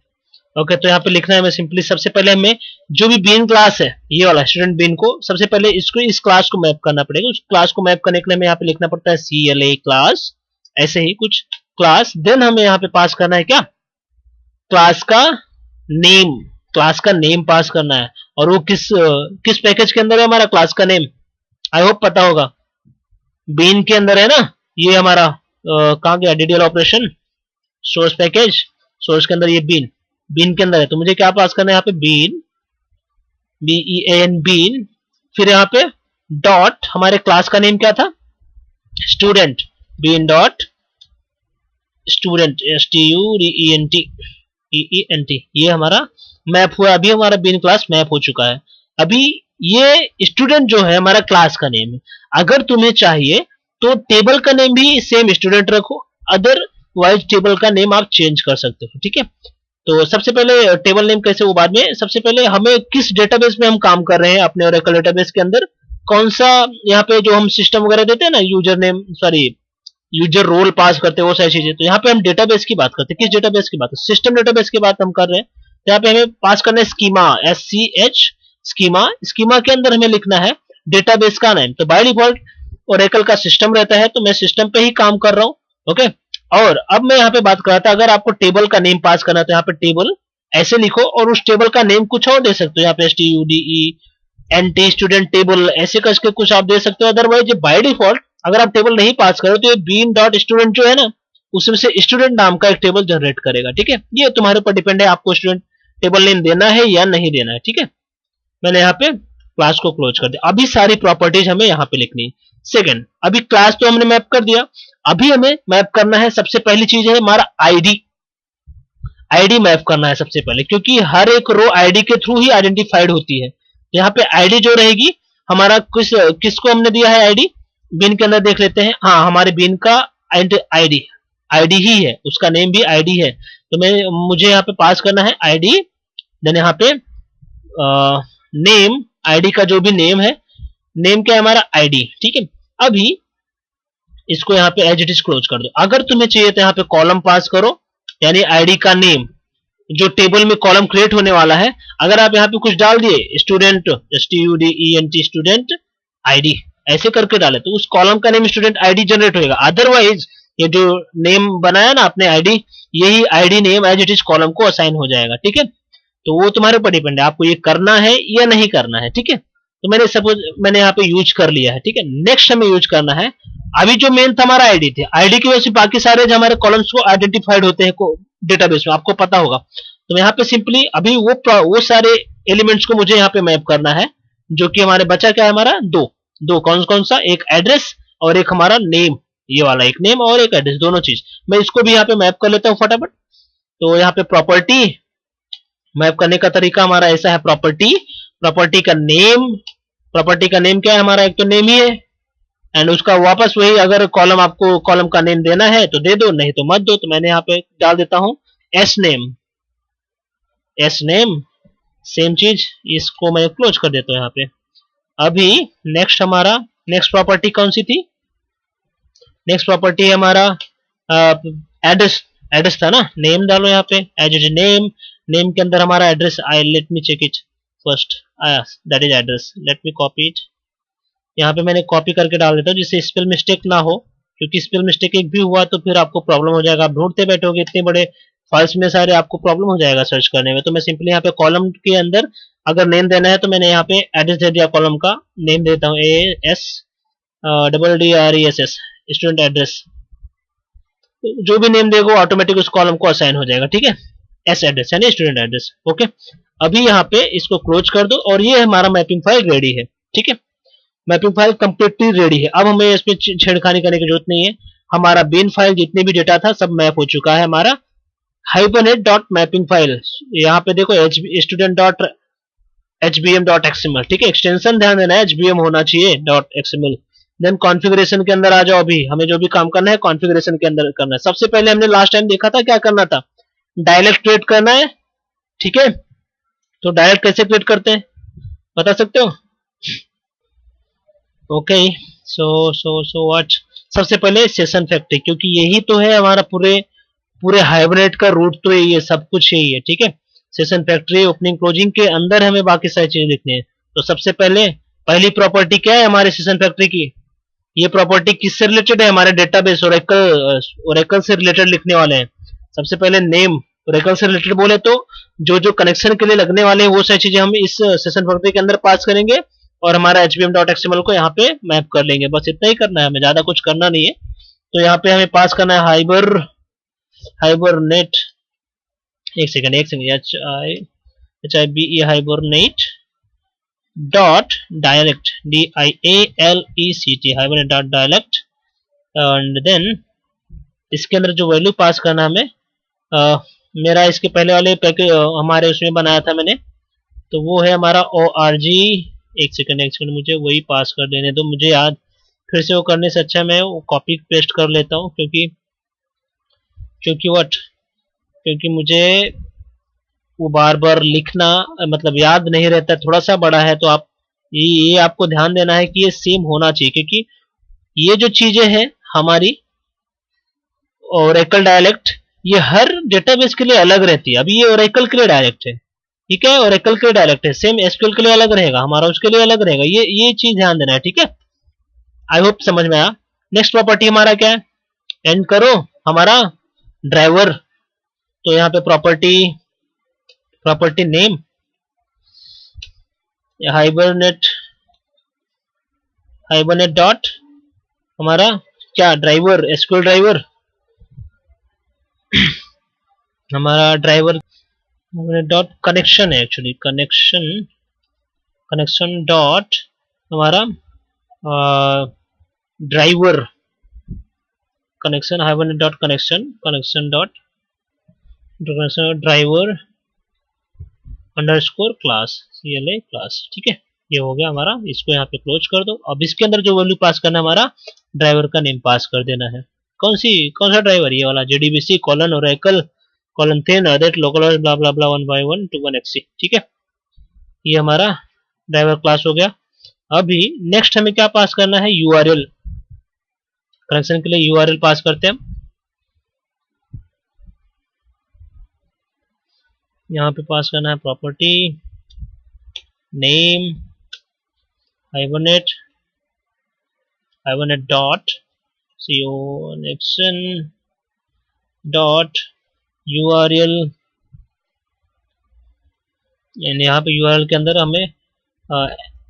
ओके, तो यहाँ पे लिखना है, मैं सिंपली सबसे पहले हमें जो भी बीन क्लास है, ये वाला स्टूडेंट बीन को सबसे पहले इसको इस क्लास को मैप करना पड़ेगा। उस क्लास को मैप करने के लिए हमें यहाँ पे लिखना पड़ता है CLA क्लास, ऐसे ही कुछ क्लास, देन हमें यहाँ पे पास करना है क्या, क्लास का नेम, क्लास का नेम पास करना है, और वो किस पैकेज के अंदर है हमारा क्लास का नेम, आई होप पता होगा, बीन के अंदर है ना, ये हमारा कहाँ गया, DDL operation source package, source के अंदर ये बीन के अंदर है, तो मुझे क्या पास करना है यहाँ पे, बीन, BEAN बीन, फिर यहाँ पे डॉट, हमारे क्लास का नेम क्या था, student, bean dot student STUDENT ये हमारा मैप हुआ। अभी हमारा बीन क्लास मैप हो चुका है। अभी ये स्टूडेंट जो है हमारा क्लास का नेम है। अगर तुम्हें चाहिए तो टेबल का नेम भी सेम स्टूडेंट रखो, अदरवाइज टेबल का नेम आप चेंज कर सकते हो। ठीक है, तो सबसे पहले टेबल नेम कैसे, वो बाद में। सबसे पहले हमें किस डेटाबेस में हम काम कर रहे हैं अपने ओरेकल डेटाबेस के अंदर, कौन सा यहाँ पे जो हम सिस्टम वगैरह देते हैं ना, user name sorry user role pass करते हैं वो सारी चीजें, तो यहाँ पे हम डेटाबेस की बात करते हैं। किस डेटाबेस की बात है? सिस्टम डेटाबेस की बात हम कर रहे हैं। तो यहाँ पे हमें पास करना है स्कीमा, SCH स्कीमा। स्कीमा के अंदर हमें लिखना है डेटाबेस का नेम। तो बाय डिफॉल्ट ओरेकल का सिस्टम रहता है, तो मैं सिस्टम पे ही काम कर रहा हूँ। ओके, और अब मैं यहाँ पे बात कर रहा था, अगर आपको टेबल का नेम पास करना है तो यहाँ पे टेबल ऐसे लिखो, और उस टेबल का नेम कुछ और दे सकते हो। यहाँ पे STUDENT स्टूडेंट टेबल ऐसे करके कुछ आप दे सकते हो। अदरवाइज बाय डिफॉल्ट अगर आप टेबल नहीं पास करो तो ये बीन डॉट स्टूडेंट जो है ना, उसमें से स्टूडेंट नाम का एक टेबल जनरेट करेगा। ठीक है, ये तुम्हारे ऊपर डिपेंड है, आपको स्टूडेंट टेबल नेम देना है या नहीं देना है। ठीक है, मैंने यहाँ पे क्लास को क्लोज कर दिया। अभी सारी प्रॉपर्टीज हमें यहाँ पे लिखनी है। सेकंड, अभी क्लास तो हमने मैप कर दिया, अभी हमें मैप करना है, सबसे पहली चीज है हमारा आईडी मैप करना है सबसे पहले, क्योंकि हर एक रो आईडी के थ्रू ही आइडेंटिफाइड होती है। यहाँ पे आईडी जो रहेगी हमारा, किसको हमने दिया है आईडी, बीन के अंदर देख लेते हैं। हाँ, हमारे बीन का आईडी ही है, उसका नेम भी आईडी है। तो मुझे यहाँ पे पास करना है आईडी, देन यहाँ पे नेम, आईडी का जो भी नेम है, नेम क्या है हमारा आईडी। ठीक है, अभी इसको यहाँ पे एज इट इज क्लोज कर दो। अगर तुम्हें चाहिए तो यहाँ पे कॉलम पास करो, यानी आईडी का नेम, जो टेबल में कॉलम क्रिएट होने वाला है। अगर आप यहाँ पे कुछ डाल दिए स्टूडेंट STUDENT स्टूडेंट आईडी ऐसे करके डाले तो उस कॉलम का नेम स्टूडेंट आईडी जनरेट होगा। अदरवाइज ये जो नेम बनाया ना आपने आईडी, यही ID name as it is column को असाइन हो जाएगा। ठीक है, तो वो तुम्हारे ऊपर डिपेंड है, आपको ये करना है या नहीं करना है। ठीक है, तो मैंने यहाँ पे यूज कर लिया है। ठीक है, नेक्स्ट हमें यूज करना है, अभी जो मेन था हमारा आईडी थे, आईडी की वजह से बाकी सारे जो हमारे कॉलम्स को आइडेंटिफाइड होते हैं डेटाबेस में, आपको पता होगा। तो यहाँ पे सिंपली अभी वो सारे एलिमेंट्स को मुझे यहाँ पे मैप करना है, जो कि हमारे बचा क्या है हमारा, दो कौन सा, एक एड्रेस और एक हमारा नेम, ये वाला एक नेम और एक एड्रेस, दोनों चीज। मैं इसको भी यहाँ पे मैप कर लेता हूँ फटाफट। तो यहाँ पे प्रॉपर्टी मैप करने का तरीका हमारा ऐसा है, प्रॉपर्टी का नेम क्या है हमारा, एक तो नेम ही है, एंड उसका वापस वही, अगर कॉलम आपको कॉलम का नेम देना है तो दे दो, नहीं तो मत दो। तो मैंने यहाँ पे डाल देता हूँ एस नेम, सेम चीज, इसको मैं क्लोज कर देता हूँ यहाँ पे। अभी नेक्स्ट प्रॉपर्टी कौन सी थी, नेक्स्ट प्रॉपर्टी है हमारा एड्रेस था ना, नेम डालो यहाँ पे एज इट नेम के अंदर हमारा address, let me check it first, that is address, let me copy it. यहाँ पे मैंने कॉपी करके डाल देता हूँ जिससे स्पेल मिस्टेक ना हो, क्योंकि स्पेल मिस्टेक एक भी हुआ तो फिर आपको प्रॉब्लम हो जाएगा, आप ढूंढते बैठोगे इतने बड़े फाइल्स में सारे, आपको प्रॉब्लम हो जाएगा सर्च करने में। तो मैं सिंपली यहाँ पे कॉलम के अंदर अगर नेम देना है तो मैंने यहाँ पे एड्रेस दे दिया, कॉलम का नेम देता हूँ ASDRESS स्टूडेंट एड्रेस, जो भी नेम देगा ऑटोमेटिक उस कॉलम को असाइन हो जाएगा। ठीक है, एस एड्रेस यानी स्टूडेंट एड्रेस। ओके, अभी यहाँ पे इसको क्लोज कर दो और ये हमारा मैपिंग फाइल रेडी है। ठीक है, मैपिंग फाइल कंप्लीटली रेडी है। अब हमें इसमें छेड़खानी करने की जरूरत नहीं है, हमारा बीन फाइल जितने भी डेटा था सब मैप हो चुका है। हमारा hibernate.mapping फाइल, यहाँ पे देखो student.hbm.xml, ठीक है, एक्सटेंशन ध्यान देना है hbm होना चाहिए .xml। देन कॉन्फ़िगरेशन के अंदर आ जाओ, अभी हमें जो भी काम करना है कॉन्फ़िगरेशन के अंदर करना है। सबसे पहले हमने लास्ट टाइम देखा था क्या करना था, डायलेक्ट क्रिएट करना है। ठीक है, तो डायलेक्ट कैसे क्रिएट करते हैं बता सकते हो? ओके, सो व्हाट, सबसे पहले सेशन फैक्ट्री, क्योंकि यही तो है हमारा पूरे हाइबरनेट का रूट, तो यही है, सब कुछ यही है। ठीक है, सेशन फैक्ट्री ओपनिंग क्लोजिंग के अंदर हमें बाकी सारी चीजें लिखनी है। तो सबसे पहली प्रॉपर्टी क्या है हमारे सेशन फैक्ट्री की, ये प्रॉपर्टी किससे रिलेटेड है, हमारे डेटाबेस ओरेकल से रिलेटेड लिखने वाले हैं। सबसे पहले नेम, ओरेकल से रिलेटेड बोले तो जो कनेक्शन के लिए लगने वाले हैं वो सारी चीजें हम इस सेशन फैक्ट्री के अंदर पास करेंगे, और हमारा hbm.xml को यहाँ पे मैप कर लेंगे। बस इतना ही करना है, हमें ज्यादा कुछ करना नहीं है। तो यहाँ पे हमें पास करना है हाइबरनेट, एक second HIBE hibernate dot dialect DIALECT hibernate dot dialect, and then इसके अंदर जो वैल्यू पास करना हमें, मेरा इसके पहले वाले पैकेज हमारे उसमें बनाया था मैंने, तो वो है हमारा org। एक सेकंड मुझे वही पास कर देने दो, मुझे याद फिर से वो करने से अच्छा मैं वो कॉपी पेस्ट कर लेता हूँ, क्योंकि मुझे वो बार बार लिखना मतलब याद नहीं रहता, थोड़ा सा बड़ा है, तो आप ये आपको ध्यान देना है कि ये सेम होना चाहिए, क्योंकि ये जो चीजें हैं हमारी ओरेकल डायलेक्ट, ये हर डेटाबेस के लिए अलग रहती है। अभी ये ओरेकल के लिए डायलेक्ट है, ठीक है, ओरेकल के लिए डायलेक्ट है, सेम एसक्यूएल के लिए अलग रहेगा, हमारा उसके लिए अलग रहेगा, ये चीज ध्यान देना है, ठीक है। आई होप समझ में आया। नेक्स्ट प्रॉपर्टी हमारा क्या है, एंड करो हमारा ड्राइवर, तो यहाँ पे प्रॉपर्टी नेम हाइबरनेट डॉट हमारा क्या ड्राइवर, एसक्यूएल ड्राइवर, हमारा ड्राइवर डॉट कनेक्शन है, एक्चुअली कनेक्शन डॉट हमारा driver, connection hibernate dot connection dot driver underscore class CLA class, ठीक है। ये हो गया हमारा, इसको यहाँ पे क्लोज कर दो। अब इसके अंदर जो वैल्यू पास करना है हमारा ड्राइवर का नेम पास कर देना है। कौन सा ड्राइवर, ये वाला JDBC colon Oracle colon then local blah blah blah 1 by 1 to 1xc, ठीक है। ये हमारा ड्राइवर क्लास हो गया। अभी नेक्स्ट हमें क्या पास करना है, URL, कनेक्शन के लिए URL पास करते हैं हम। यहाँ पे पास करना है property name hibernate dot connection dot URL, and यहाँ पे URL के अंदर हमें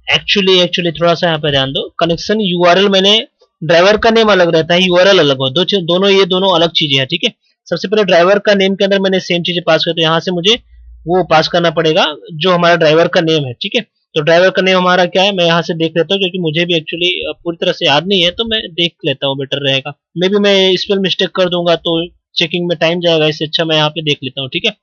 एक्चुअली थोड़ा सा यहाँ पे ध्यान दो, कनेक्शन URL मैंने ड्राइवर का नेम अलग रहता है, URL अलग हो, दोनों अलग चीजें हैं, ठीक है। सबसे पहले ड्राइवर का नेम के अंदर मैंने सेम चीजें पास कर, तो यहाँ से मुझे वो पास करना पड़ेगा जो हमारा ड्राइवर का नेम है, ठीक है। तो ड्राइवर का नेम हमारा क्या है, मैं यहाँ से देख लेता हूँ, क्योंकि मुझे भी एक्चुअली पूरी तरह से याद नहीं है, तो मैं देख लेता हूँ, बेटर रहेगा। मे भी मैं स्पेल मिस्टेक कर दूंगा तो चेकिंग में टाइम जाएगा, इससे अच्छा मैं यहाँ पे देख लेता हूँ, ठीक है।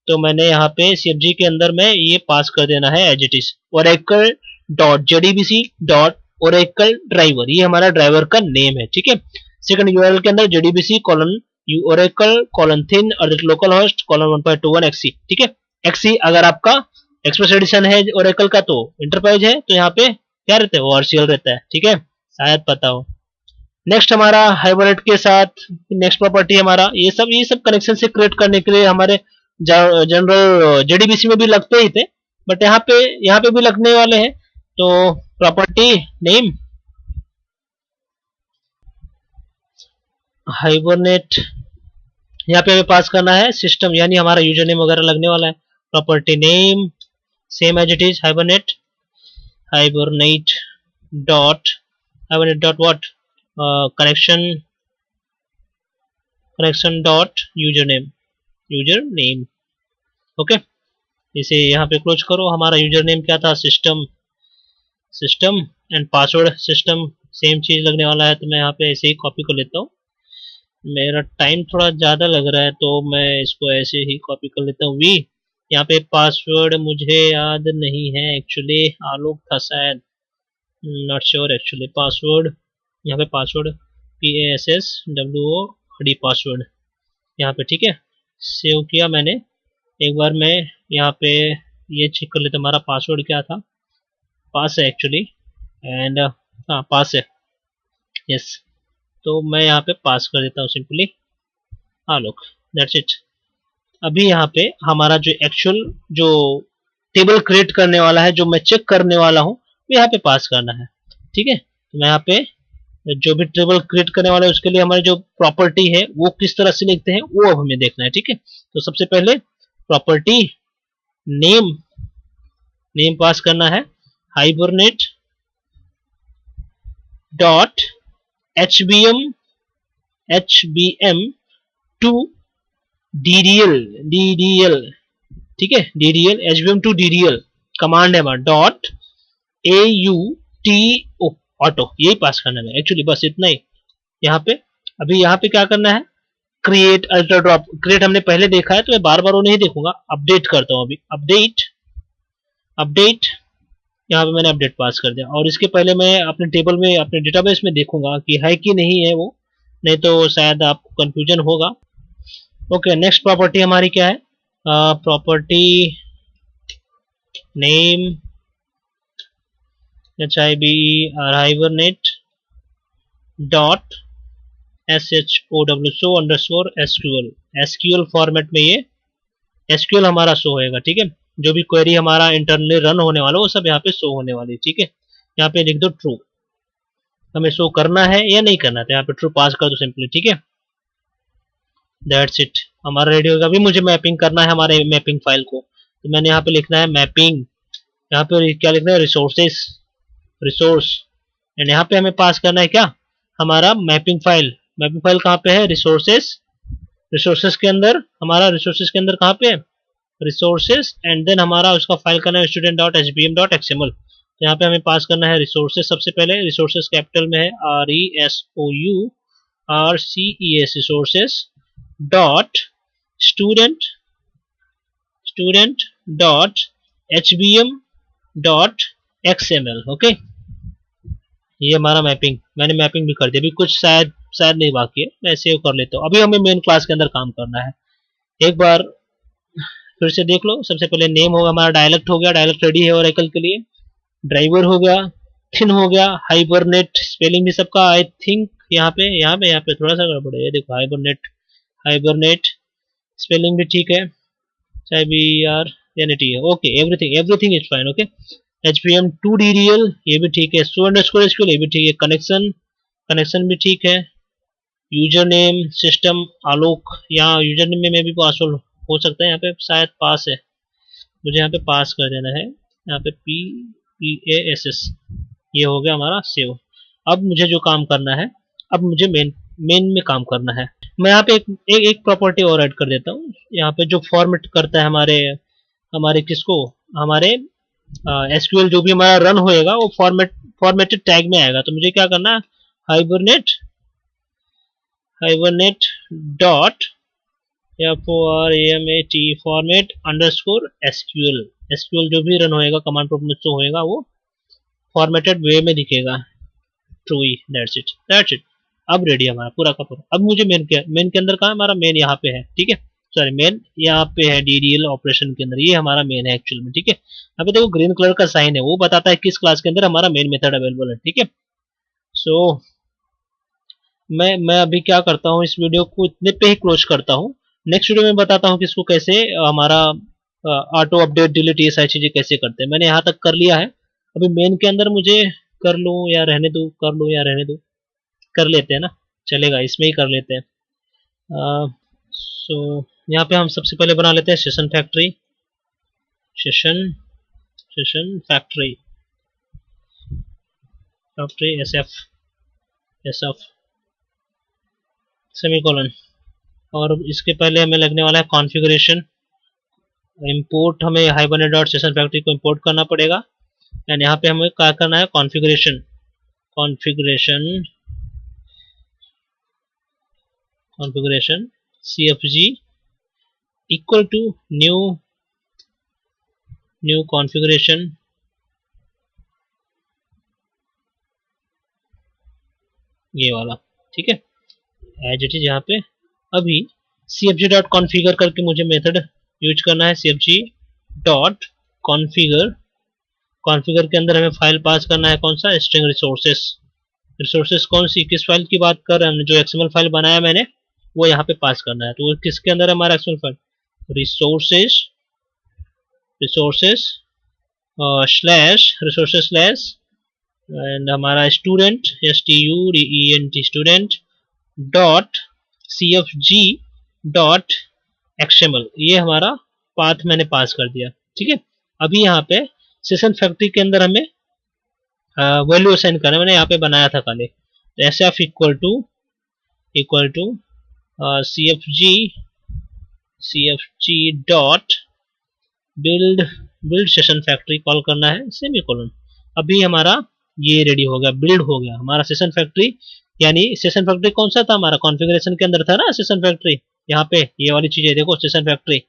तो मैंने यहाँ पे CFG के अंदर में ये पास कर देना है as it is, Oracle dot JDBC dot Oracle driver, ये हमारा ड्राइवर का नेम है, ठीक है। सेकंड URL के अंदर JDBC colon Oracle colon thin local host colon 1.21 XC, ठीक है। XC अगर आपका एक्सप्रेस एडिशन है ओरेकल का तो इंटरप्राइज है, तो यहाँ पे क्या रहता है, ORCL रहता है, ठीक है, शायद पता हो। नेक्स्ट हमारा हाइबरनेट के साथ नेक्स्ट प्रॉपर्टी हमारा ये सब कनेक्शन से क्रिएट करने के लिए हमारे जनरल JDBC में भी लगते ही थे, बट यहाँ पे भी लगने वाले हैं। तो प्रॉपर्टी नेम हाइबरनेट, यहाँ पे हमें पास करना है सिस्टम, यानी हमारा यूजर नेम वगैरह लगने वाला है। Property name same as it is hibernate dot what connection dot user name, okay. इसे यहाँ पे क्लोज करो। हमारा यूजर नेम क्या था, system and password system, same चीज लगने वाला है, तो मैं यहाँ पे ऐसे ही कॉपी कर लेता हूँ। मेरा टाइम थोड़ा ज़्यादा लग रहा है, तो मैं इसको ऐसे ही कॉपी कर लेता हूँ। यहाँ पे पासवर्ड मुझे याद नहीं है एक्चुअली, आलोक था शायद, नॉट श्योर एक्चुअली। पासवर्ड यहाँ पे पासवर्ड PASSWORD पासवर्ड यहाँ पे, ठीक है, सेव किया मैंने। एक बार मैं यहाँ पे ये चेक कर लेता, हमारा पासवर्ड क्या था, पास है एक्चुअली, एंड हाँ पास है, यस। तो मैं यहाँ पे पास कर देता हूँ सिंपली आलोक, दैट्स इट। अभी यहाँ पे हमारा जो एक्चुअल जो टेबल क्रिएट करने वाला है, जो मैं चेक करने वाला हूँ, वो यहाँ पे पास करना है, ठीक है। तो मैं यहाँ पे जो भी टेबल क्रिएट करने वाला है उसके लिए हमारी जो प्रॉपर्टी है वो किस तरह से लिखते हैं वो अब हमें देखना है, ठीक है। तो सबसे पहले प्रॉपर्टी नेम पास करना है hibernate dot HBM to DDL, ठीक है, DDL HBM to DDL command है हमारा, डॉट AUTO ऑटो, यही पास करना है एक्चुअली, बस इतना ही। यहाँ पे अभी यहाँ पे क्या करना है, क्रिएट अल्टर ड्रॉप। क्रिएट हमने पहले देखा है तो मैं बार बार वो नहीं देखूंगा, अपडेट करता हूँ अभी। अपडेट, अपडेट, यहाँ पे मैंने अपडेट पास कर दिया। और इसके पहले मैं अपने टेबल में, अपने डेटाबेस में देखूंगा कि है कि नहीं है वो, नहीं तो शायद आपको कंफ्यूजन होगा। ओके, नेक्स्ट प्रॉपर्टी हमारी क्या है, property name hibernate dot show underscore SQL. SQL format में ये एसक्यूएल हमारा शो होएगा, ठीक है। जो भी क्वेरी हमारा इंटरनली रन होने वाला वो सब यहाँ पे शो होने वाली है, ठीक है। यहाँ पे लिख दो ट्रू, हमें शो करना है या नहीं करना, तो यहाँ पे ट्रू पास कर दो सिंपली, ठीक है। दैट्स इट, हमारा रेडी होगा। अभी मुझे मैपिंग करना है हमारे मैपिंग फाइल को, तो मैंने यहाँ पे लिखना है मैपिंग, यहाँ पे क्या लिखना है, रिसोर्सेस, रिसोर्स, एंड यहाँ पे हमें पास करना है क्या, हमारा मैपिंग फाइल। मैपिंग फाइल कहाँ पे है, रिसोर्सेस, रिसोर्सेस के अंदर, हमारा रिसोर्सेस के अंदर कहाँ पे, रिसोर्सेस, एंड देन हमारा उसका फाइल का नाम student dot H B M dot XML. तो यहाँ पे हमें पास करना है रिसोर्सेस। सबसे पहले रिसोर्सेस कैपिटल में है RESOURCES, resources dot student, student dot HBM dot XML। Okay, ये हमारा मैपिंग, मैंने मैपिंग भी कर दिया। अभी कुछ शायद नहीं बाकी है, मैं सेव कर लेता हूँ। अभी हमें मेन क्लास के अंदर काम करना है। एक बार फिर से देख लो। सबसे पहले नेम होगा हमारा, डायलेक्ट हो गया, डायलेक्ट रेडी है ओरेकल के लिए। ड्राइवर हो गया, थिन हो गया, हाइबरनेट स्पेलिंग भी सबका आई थिंक यहाँ पे थोड़ा सा गड़बड़ है, देखो हाइबरनेट, हाइबरनेट स्पेलिंग भी ठीक है, चाहे BRNET है। Okay, everything everything is fine. Okay, HPM 2DDL ये भी ठीक है, सो अंडरस्कोर SQL ये भी ठीक है, कनेक्शन, कनेक्शन भी ठीक है, यूजर नेम सिस्टम आलोक, यहाँ यूजर नेम में भी पास हो सकता है, यहाँ पे शायद पास है, मुझे यहाँ पे पास कर देना है, यहाँ पे PASS, ये हो गया हमारा सेव। अब मुझे जो काम करना है, अब मुझे मेन में काम करना है। मैं यहाँ पे एक प्रॉपर्टी और ऐड कर देता हूँ, यहाँ पे जो फॉर्मेट करता है हमारे किसको, हमारे SQL जो भी हमारा रन होएगा वो फॉर्मेटेड टैग में आएगा। तो मुझे क्या करना है, hibernate, hibernate dot FORMAT format underscore SQL। SQL जो भी रन होएगा कमांड प्रॉम्प्ट में शो होएगा वो फॉर्मेटेड वे में दिखेगा, true he. That's it, that's it. अब रेडी है हमारा पूरा का पूरा। अब मुझे मेन के अंदर कहा, हमारा मेन यहाँ पे है, ठीक है, सॉरी मेन यहाँ पे है DDL ऑपरेशन के अंदर, ये हमारा मेन है एक्चुअल में, ठीक है। यहाँ पे देखो ग्रीन कलर का साइन है, वो बताता है किस क्लास के अंदर हमारा मेन मेथड अवेलेबल है, ठीक है। सो मैं अभी क्या करता हूँ, इस वीडियो को इतने पे ही क्लोज करता हूँ। नेक्स्ट वीडियो में बताता हूँ कि इसको कैसे हमारा ऑटो अपडेट डिलीट ये सारी चीजें कैसे करते हैं। मैंने यहाँ तक कर लिया है, अभी मेन के अंदर मुझे कर लूँ या रहने दूँ, कर लूँ या रहने दूँ, कर लेते हैं ना, चलेगा, इसमें ही कर लेते हैं। सो यहाँ पे हम सबसे पहले बना लेते हैं session factory, session factory, SF semicolon. और इसके पहले हमें लगने वाला है कॉन्फ़िगरेशन, इंपोर्ट, हमें हाइबरनेट डॉट सेशन फैक्ट्री को इंपोर्ट करना पड़ेगा। एंड यहाँ पे हमें क्या करना है, configuration, configuration, configuration CFG equal to new configuration, ये वाला, ठीक है, एज इट इज। यहाँ पे अभी CFG डॉट कॉन्फ़िगर करके मुझे मेथड यूज करना है, CFG डॉट कॉन्फ़िगर, कॉन्फ़िगर के अंदर हमें फाइल पास करना है, कौन सा, स्ट्रिंग रिसोर्सेस। रिसोर्सेस कौन सी, किस फाइल की बात कर रहे हैं, जो XML फाइल बनाया मैंने वो यहाँ पे पास करना है। तो वो किसके अंदर है हमारा XML file, resources, resources slash resources slash and हमारा student STUDENT student dot CFG dot XML, ये हमारा पाथ मैंने पास कर दिया, ठीक है। अभी यहाँ पे सेशन फैक्ट्री के अंदर हमें वैल्यू असाइन करना है, मैंने यहाँ पे बनाया था पहले, तो SF equal to CFG dot build session factory call करना है, सेमीकोलन। अभी हमारा ये रेडी हो गया, बिल्ड हो गया हमारा सेशन फैक्ट्री, यानी सेशन फैक्ट्री कौन सा था हमारा, कॉन्फ़िगरेशन के अंदर था ना सेशन फैक्ट्री। यहाँ पे ये वाली चीजें देखो, सेशन फैक्ट्री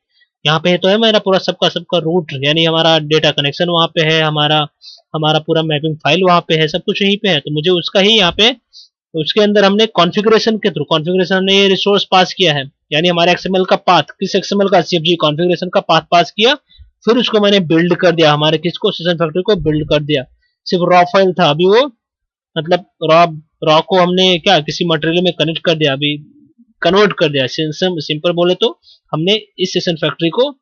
यहाँ पे तो है मेरा पूरा सबका सबका रूट, यानी हमारा डेटा कनेक्शन वहाँ पे है, हमारा हमारा पूरा मैपिंग फाइल वहाँ पे है, सब कुछ यहीं पे है। तो मुझे उसका ही यहाँ पे उसके अंदर हमने कॉन्फ़िगरेशन के थ्रू कॉन्फ़िगरेशन हमने ये रिसोर्स पास किया है, यानी हमारे एक्सएमएल का पाथ, किस एक्सएमएल का, सीएफजी कॉन्फ़िगरेशन का पाथ पास किया, फिर उसको मैंने बिल्ड कर दिया, हमारे किसको, सेशन फैक्ट्री को बिल्ड कर दिया। सिर्फ रॉ फाइल था अभी वो, मतलब रॉ रॉ को हमने क्या किसी मटेरियल में कनेक्ट कर दिया, अभी कन्वर्ट कर दिया। सिंपल बोले तो हमने इस सेशन फैक्ट्री को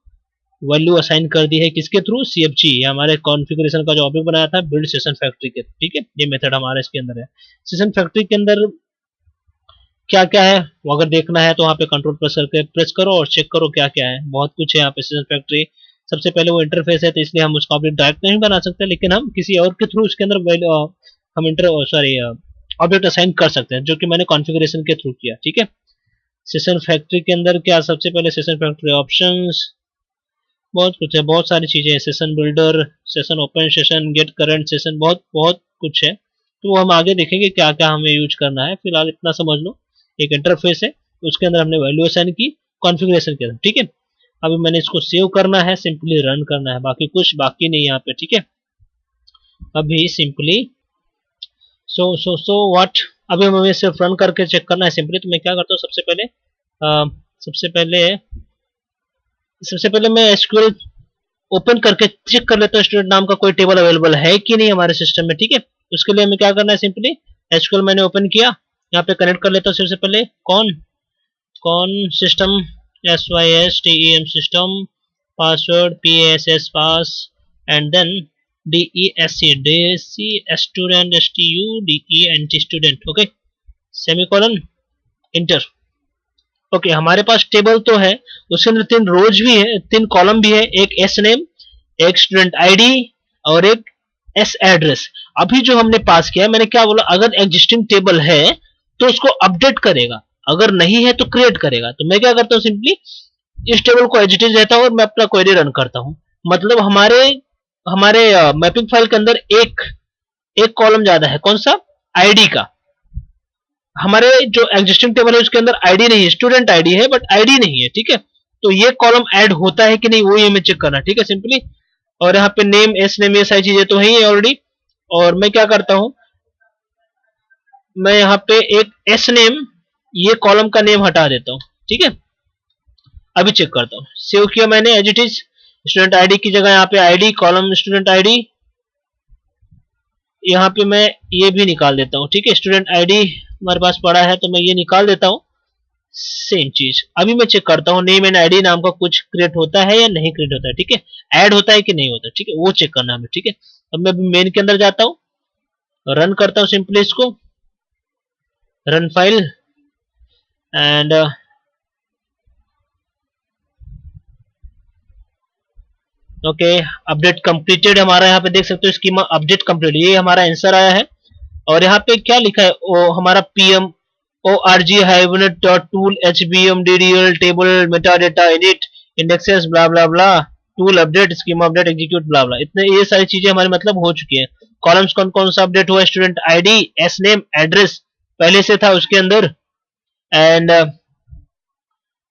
वैल्यू असाइन कर दी है, किसके थ्रू, सीएफजी, हमारे कॉन्फ़िगरेशन का जो ऑब्जेक्ट बनाया था बिल्ड सेशन फैक्ट्री के, ठीक है। ये मेथड हमारा इसके अंदर है। सेशन फैक्ट्री के अंदर क्या क्या है वो अगर देखना है तो वहाँ पे कंट्रोल प्रेस करके प्रेस करो और चेक करो क्या क्या है, बहुत कुछ है यहाँ पे सेशन फैक्ट्री। सबसे पहले वो इंटरफेस है, तो इसलिए हम उसका ऑब्जेक्ट डायरेक्ट नहीं बना सकते, लेकिन हम किसी और के थ्रू उसके अंदर हम ऑब्जेक्ट असाइन कर सकते हैं, जो कि मैंने कॉन्फ़िगरेशन के थ्रू किया, ठीक है। सेशन फैक्ट्री के अंदर क्या, सबसे पहले सेशन फैक्ट्री ऑप्शंस, बहुत कुछ है, बहुत सारी चीजें हैं, session builder, session open, session get current session, बहुत बहुत कुछ है। तो वो हम आगे देखेंगे क्या क्या हमें यूज करना है, फिलहाल इतना समझ लो। एक इंटरफेस है, उसके अंदर हमने वैल्यू असाइन की कॉन्फ़िगरेशन के अंदर, ठीक है। अभी मैंने इसको सेव करना है, सिंपली रन करना है, बाकी कुछ बाकी नहीं यहाँ पे, ठीक है। अभी सिंपली व्हाट, अभी हमें सिर्फ रन करके चेक करना है सिंपली। तो मैं क्या करता हूँ, सबसे पहले मैं एसक्यूएल ओपन करके चेक कर लेता हूँ स्टूडेंट नाम का कोई टेबल अवेलेबल है कि नहीं हमारे सिस्टम में, ठीक है। उसके लिए हमें क्या करना है, सिंपली एसक्यूएल मैंने ओपन किया, यहाँ पे कनेक्ट कर लेता हूँ सबसे पहले कौन system, SYSTEM system, password PASS pass, and then DESC student STUDENT student, okay, semicolon, enter. Okay, हमारे पास टेबल तो है, उसके अंदर 3 रोज भी है, 3 कॉलम भी है, एक एस नेम, एक स्टूडेंट आईडी और एक एस एड्रेस। अभी जो हमने पास किया है, मैंने क्या बोला, अगर एग्जिस्टिंग टेबल है तो उसको अपडेट करेगा, अगर नहीं है तो क्रिएट करेगा। तो मैं क्या करता हूँ, सिंपली इस टेबल को एज इट इज रहता हूँ और मैं अपना क्वेरी रन करता हूँ। मतलब हमारे हमारे मैपिंग फाइल के अंदर एक कॉलम ज्यादा है, कौन सा, आईडी का। हमारे जो एग्जिस्टिंग टेबल है उसके अंदर आईडी नहीं है, स्टूडेंट आईडी है बट आईडी नहीं है, ठीक है। तो ये कॉलम ऐड होता है कि नहीं वो हमें चेक करना, ठीक है, सिंपली। और यहाँ पे नेम, एस नेम, ये सारी चीजें तो है ही ऑलरेडी। और मैं क्या करता हूँ, मैं यहाँ पे एक एस नेम, ये कॉलम का नेम हटा देता हूँ, ठीक है। अभी चेक करता हूँ, सेव किया मैंने as it is, student ID की जगह यहाँ पे आईडी, कॉलम स्टूडेंट आईडी, यहाँ पे मैं ये भी निकाल देता हूँ, ठीक है। स्टूडेंट आईडी हमारे पास पड़ा है तो मैं ये निकाल देता हूँ, सेम चीज। अभी मैं चेक करता हूँ नेम एंड आईडी नाम का कुछ क्रिएट होता है या नहीं क्रिएट होता है, ठीक है, ऐड होता है कि नहीं होता, ठीक है, वो चेक करना हमें, ठीक है। अब मैं मेन के अंदर जाता हूँ, रन करता हूँ सिंपली इसको, run file, and okay, update completed, हमारा यहाँ पे देख सकते हो स्कीमा अपडेट कंप्लीट, ये हमारा आंसर आया है। और यहाँ पे क्या लिखा है, वो हमारा PM org hibernate.tool hbm ddl table metadata init indexes blah blah blah tool update schema update execute blah blah, इतने ये सारी चीजें हमारे मतलब हो चुकी हैं। कॉलम्स कौन कौन सा अपडेट हुआ, student ID, S name, address पहले से था उसके अंदर। एंड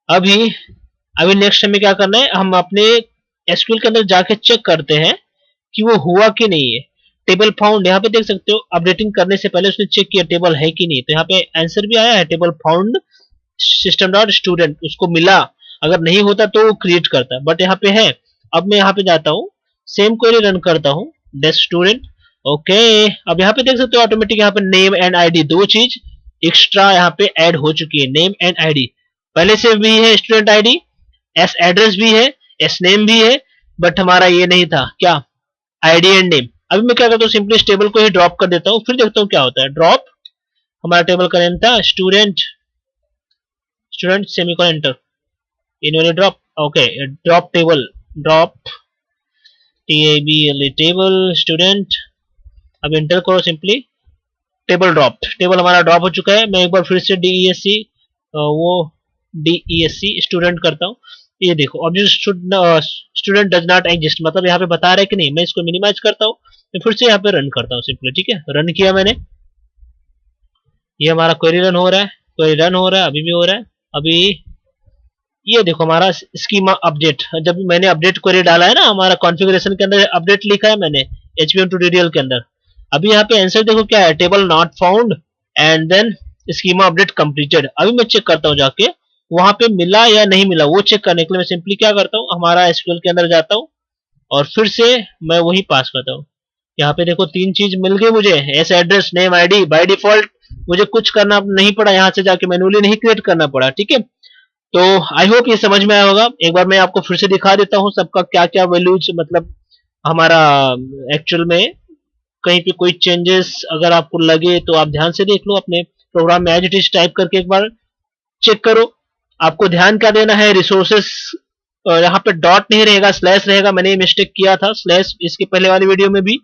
अभी अभी नेक्स्ट हमें क्या करना है, हम अपने एसक्यूएल के अंदर जाके चेक करते हैं कि वो हुआ कि नहीं है। टेबल फाउंड, यहाँ पे देख सकते हो अपडेटिंग करने से पहले उसने चेक किया टेबल है कि नहीं, तो यहाँ पे आंसर भी आया है, table found system dot student, उसको मिला। अगर नहीं होता तो वो क्रिएट करता, बट यहाँ पे है। अब मैं यहाँ पे जाता हूँ, सेम क्वेरी रन करता हूँ, डेस्क स्टूडेंट, ओके। अब यहाँ पे देख सकते हो ऑटोमेटिक यहाँ पे नेम एंड आईडी, दो चीज एक्स्ट्रा यहाँ पे ऐड हो चुकी है, नेम एंड आईडी पहले से भी है, स्टूडेंट आईडी, एस एड्रेस भी है, एस नेम भी है, बट हमारा ये नहीं था, क्या, आईडी एंड नेम। अभी मैं क्या करता हूँ, सिंपली इस टेबल को ही ड्रॉप कर देता हूँ, फिर देखता हूँ क्या होता है। ड्रॉप, हमारा टेबल का नेम था स्टूडेंट सेमीकोलन एंटर, इन्होंने drop, okay, drop table, drop table student. अब एंटर करो सिंपली, टेबल ड्रॉप, टेबल हमारा ड्रॉप हो चुका है। मैं एक बार फिर से DESC स्टूडेंट करता हूँ, ये देखो object student does not exist, मतलब यहाँ पे बता रहा है कि नहीं। मैं इसको मिनिमाइज करता हूँ, मैं फिर से यहाँ पे रन करता हूँ सिंपली, ठीक है, रन किया मैंने। ये हमारा क्वेरी रन हो रहा है, क्वेरी रन हो रहा है, अभी भी हो रहा है। अभी ये देखो हमारा स्कीमा अपडेट, जब मैंने अपडेट क्वेरी डाला है ना, हमारा कॉन्फ़िगरेशन के अंदर अपडेट लिखा है मैंने HPM ट्यूटोरियल के अंदर। अभी यहाँ पे आंसर देखो क्या है, table not found and then schema update completed. अभी मैं चेक करता हूँ जाके वहां पे मिला या नहीं मिला, वो चेक करने के लिए मैं सिंपली क्या करता हूँ, हमारा एसक्यूएल के अंदर जाता हूँ और फिर से मैं वही पास करता हूँ। यहाँ पे देखो 3 चीज मिल गई मुझे, S address, name, ID. By default मुझे कुछ करना नहीं पड़ा, यहाँ से जाके मैन्युअली नहीं क्रिएट करना पड़ा, ठीक है। तो आई होप ये समझ में आया होगा। एक बार मैं आपको फिर से दिखा देता हूँ सबका क्या क्या वैल्यूज, मतलब हमारा एक्चुअल में कहीं पे कोई चेंजेस अगर आपको लगे तो आप ध्यान से देख लो, अपने प्रोग्राम में एज इट इज टाइप करके एक बार चेक करो। आपको ध्यान क्या देना है, रिसोर्सेस यहाँ पे डॉट नहीं रहेगा, स्लैश रहेगा। मैंने ये मिस्टेक किया था, स्लैश इसके पहले वाली वीडियो में भी,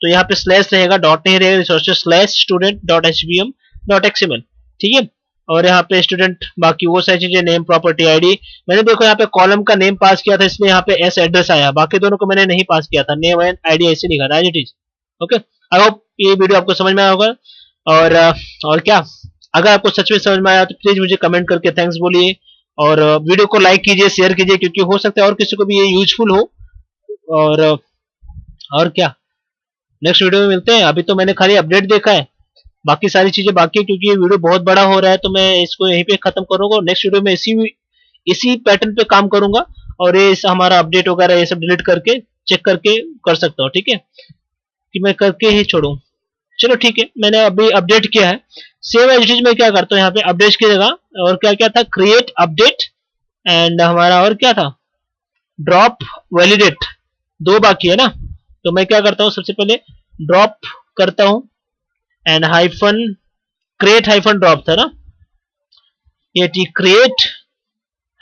तो यहाँ पे स्लैश रहेगा, डॉट नहीं रहेगा। Resources slash student dot HBM dot XML, ठीक है। और यहाँ पे स्टूडेंट बाकी वो सारी चीजें, नेम, प्रॉपर्टी, आईडी। मैंने देखो यहाँ पे कॉलम का नेम पास किया था, इसलिए यहाँ पे एस एड्रेस आया, बाकी दोनों को मैंने नहीं पास किया था, नेम एंड आईडी ऐसे लिखा था as it is. Okay, I hope ये वीडियो आपको समझ में आया होगा। और क्या, अगर आपको सच में समझ में आया तो प्लीज मुझे कमेंट करके थैंक्स बोलिए, और वीडियो को लाइक कीजिए, शेयर कीजिए, क्योंकि हो सकता है और किसी को भी ये यूजफुल हो। और क्या, नेक्स्ट वीडियो में मिलते हैं। अभी तो मैंने खाली अपडेट देखा है, बाकी सारी चीजें बाकी है, क्योंकि ये वीडियो बहुत बड़ा हो रहा है, तो मैं इसको यहीं पे खत्म करूंगा। नेक्स्ट वीडियो में इसी पैटर्न पे काम करूंगा, और ये हमारा अपडेट वगैरह ये सब डिलीट करके चेक करके कर सकता हूँ, ठीक है, कि मैं करके ही छोड़ू। चलो ठीक है, मैंने अभी अपडेट किया है। सेव एज इट इज में क्या करता हूँ, यहाँ पे अपडेट की जगह और क्या क्या था, क्रिएट अपडेट एंड हमारा और क्या था, ड्रॉप वैलिडेट, 2 बाकी है ना। तो मैं क्या करता हूँ, सबसे पहले ड्रॉप करता हूँ and hyphen create hyphen drop था ना, ये क्रिएट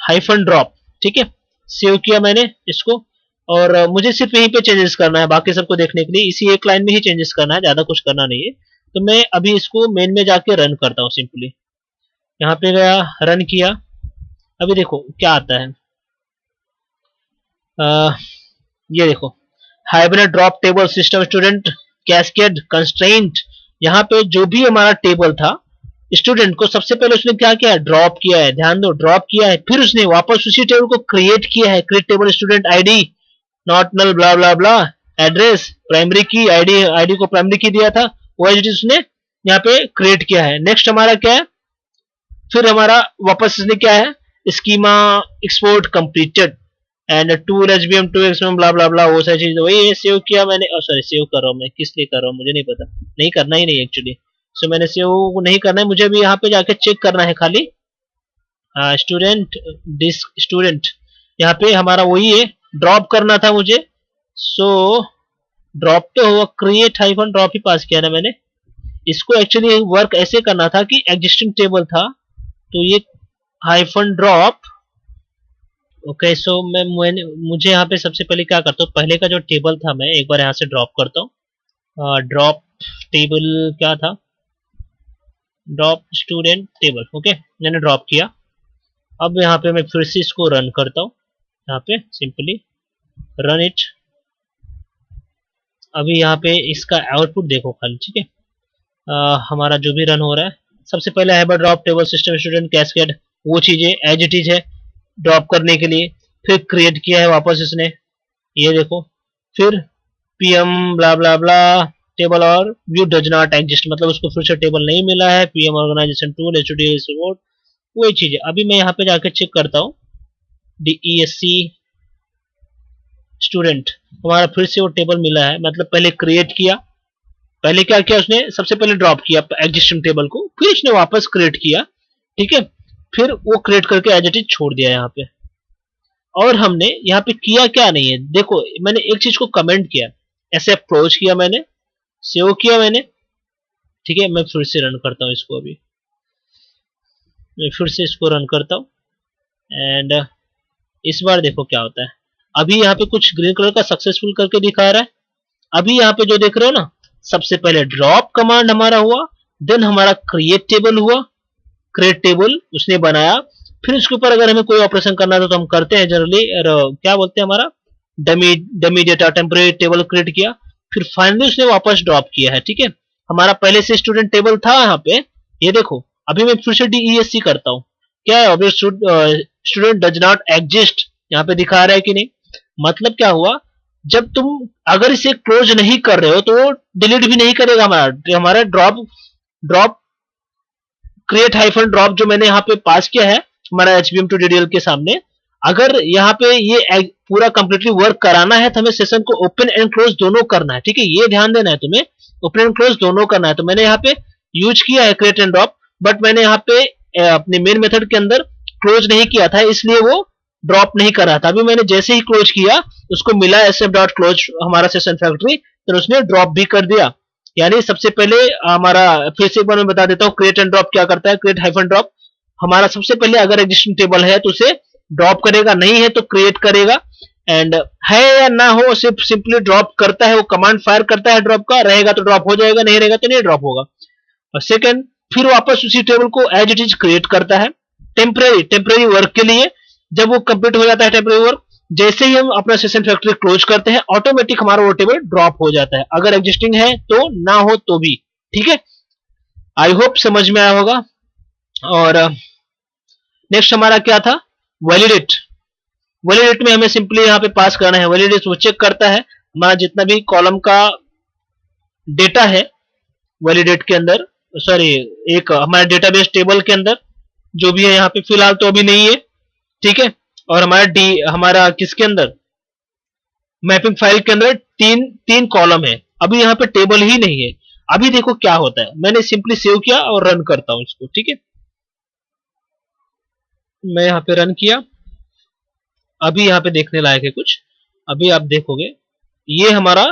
हाइफन ड्रॉप, ठीक है। सेव किया मैंने इसको, और मुझे सिर्फ यहीं पे चेंजेस करना है, बाकी सबको देखने के लिए इसी एक लाइन में ही चेंजेस करना है, ज्यादा कुछ करना नहीं है। तो मैं अभी इसको मेन में जाके रन करता हूँ सिंपली। यहाँ पे गया, रन किया, अभी देखो क्या आता है। ये देखो, hibernate drop table system student cascade constraint. यहाँ पे जो भी हमारा टेबल था, स्टूडेंट को सबसे पहले उसने क्या किया है, ड्रॉप किया है, ध्यान दो, ड्रॉप किया है। फिर उसने वापस उसी टेबल को क्रिएट किया है, create table student ID not null blah blah blah, address, primary key, ID को प्राइमरी की दिया था, वो एज उसने यहाँ पे क्रिएट किया है। नेक्स्ट हमारा क्या है, फिर हमारा वापस इसने क्या है, schema export completed and tool HBM to XML blah blah blah, वो सारी चीज वही है। सेव किया मैंने, सॉरी सेव कर रहा हूँ मैं, किस लिए कर रहा हूँ मुझे नहीं पता, नहीं करना ही नहीं एक्चुअली। सो मैंने सेव नहीं करना है, मुझे अभी यहाँ पे जाके चेक करना है खाली। स्टूडेंट डिस्क स्टूडेंट, यहाँ पे हमारा वही है, ड्रॉप करना था मुझे। सो ड्रॉप तो हुआ, क्रिएट हाइफन ड्रॉप ही पास किया ना मैंने। इसको एक्चुअली वर्क ऐसे करना था कि एग्जिस्टिंग टेबल था, तो ये हाइफन ड्रॉप। ओके, सो मुझे यहाँ पे सबसे पहले क्या करता हूँ, पहले का जो टेबल था मैं एक बार यहाँ से ड्रॉप करता हूँ। ड्रॉप टेबल क्या था, ड्रॉप स्टूडेंट टेबल, ओके मैंने ड्रॉप किया। अब यहाँ पे मैं फिर से इसको रन करता हूँ, यहाँ पे सिंपली रन इट। अभी यहाँ पे इसका आउटपुट देखो खाली, ठीक है। हमारा जो भी रन हो रहा है, सबसे पहले है drop table system student cascade, वो चीजें एज इट इज है ड्रॉप करने के लिए। फिर क्रिएट किया है वापस इसने, ये देखो। फिर पीएम ब्ला ब्ला ब्ला टेबल और व्यू डज नॉट एग्जिस्ट, मतलब उसको फिर से टेबल नहीं मिला है। PM organisation tool HDS support, वही चीज है। अभी मैं यहाँ पे जाकर चेक करता हूँ, डीईएससी स्टूडेंट, हमारा फिर से वो टेबल मिला है, मतलब पहले क्रिएट किया, पहले क्या किया उसने, सबसे पहले ड्रॉप किया एग्जिस्टिंग टेबल को, फिर उसने वापस क्रिएट किया, ठीक है। फिर वो क्रिएट करके एज इट इज छोड़ दिया यहाँ पे। और हमने यहाँ पे किया क्या नहीं है, देखो मैंने एक चीज को कमेंट किया, ऐसे अप्रोच किया मैंने, सेव किया मैंने, ठीक है। मैं फिर से रन करता हूँ इसको, अभी मैं फिर से इसको रन करता हूँ एंड इस बार देखो क्या होता है। अभी यहाँ पे कुछ ग्रीन कलर का सक्सेसफुल करके दिखा रहा है। अभी यहाँ पे जो देख रहे हो ना, सबसे पहले ड्रॉप कमांड हमारा हुआ, देन हमारा क्रिएट टेबल हुआ, क्रिएट टेबल उसने बनाया। फिर उसके ऊपर अगर हमें कोई ऑपरेशन करना था तो हम करते हैं जनरली, क्या बोलते हैं, हमारा dummy data temporary table create किया, फिर फाइनली उसने वापस ड्रॉप किया है, ठीक है। हमारा पहले से स्टूडेंट टेबल था यहाँ पे, ये देखो अभी मैं फिर से DESC करता हूँ, क्या है object student does not exist यहाँ पे दिखा रहा है कि नहीं। मतलब क्या हुआ, जब तुम अगर इसे क्लोज नहीं कर रहे हो तो वो डिलीट भी नहीं करेगा हमारा drop drop create hyphen drop जो मैंने यहाँ पे पास किया है हमारा HBM to DDL के सामने। अगर यहाँ पे ये पूरा कंप्लीटली वर्क कराना है तो हमें सेशन को ओपन एंड क्लोज दोनों करना है, ठीक है, ये ध्यान देना है तुम्हें, ओपन एंड क्लोज दोनों करना है। तो मैंने यहाँ पे यूज किया है क्रिएट एंड ड्रॉप, बट मैंने यहाँ पे अपने मेन मेथड के अंदर क्लोज नहीं किया था, इसलिए वो ड्रॉप नहीं कर रहा था। अभी मैंने जैसे ही क्लोज किया उसको मिला sf डॉट क्लोज हमारा सेशन फैक्ट्री, तो उसने ड्रॉप भी कर दिया। यानी सबसे पहले हमारा, फिर से एक बार मैं बता देता हूँ क्रिएट एंड ड्रॉप क्या करता है। क्रिएट हाइफन ड्रॉप हमारा सबसे पहले अगर एग्जिस्टिंग टेबल है तो उसे ड्रॉप करेगा, नहीं है तो क्रिएट करेगा, एंड है या ना हो सिर्फ सिंपली ड्रॉप करता है, वो कमांड फायर करता है ड्रॉप का, रहेगा तो ड्रॉप हो जाएगा, नहीं रहेगा तो नहीं ड्रॉप होगा। और सेकंड, फिर वापस उसी टेबल को एज इट इज क्रिएट करता है टेम्परेरी वर्क के लिए। जब वो कंप्लीट हो जाता है टेम्परेरी वर्क, जैसे ही हम अपना सेशन फैक्ट्री क्लोज करते हैं ऑटोमेटिक हमारा वो टेबल ड्रॉप हो जाता है, अगर एग्जिस्टिंग है तो, ना हो तो भी, ठीक है। आई होप समझ में आया होगा। और नेक्स्ट हमारा क्या था, वैलिडेट। वैलिडेट में हमें सिंपली यहाँ पे पास करना है, वैलिडेट वो चेक करता है हमारा जितना भी कॉलम का डेटा है वैलिडेट के अंदर, सॉरी एक हमारे डेटाबेस टेबल के अंदर जो भी है, यहाँ पे फिलहाल तो अभी नहीं है, ठीक है। और हमारा किसके अंदर, मैपिंग फाइल के अंदर तीन कॉलम है, अभी यहाँ पे टेबल ही नहीं है। अभी देखो क्या होता है, मैंने सिंपली सेव किया और रन करता हूं इसको, ठीक है। मैं यहाँ पे रन किया, अभी यहाँ पे देखने लायक है कुछ, अभी आप देखोगे ये हमारा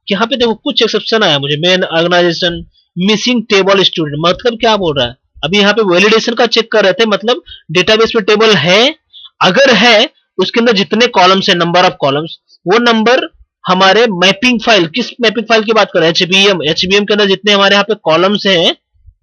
यहाँ पे देखो कुछ एक्सेप्शन आया मुझे, main organization missing table student, मतलब क्या बोल रहा है। अभी यहाँ पे वैलिडेशन का चेक कर रहे थे, मतलब डेटाबेस में टेबल है, अगर है उसके अंदर जितने कॉलम्स है, नंबर ऑफ कॉलम्स, वो नंबर हमारे मैपिंग फाइल, किस मैपिंग फाइल की बात कर रहे हैं, एचबीएम के अंदर जितने हमारे यहाँ पे कॉलम्स हैं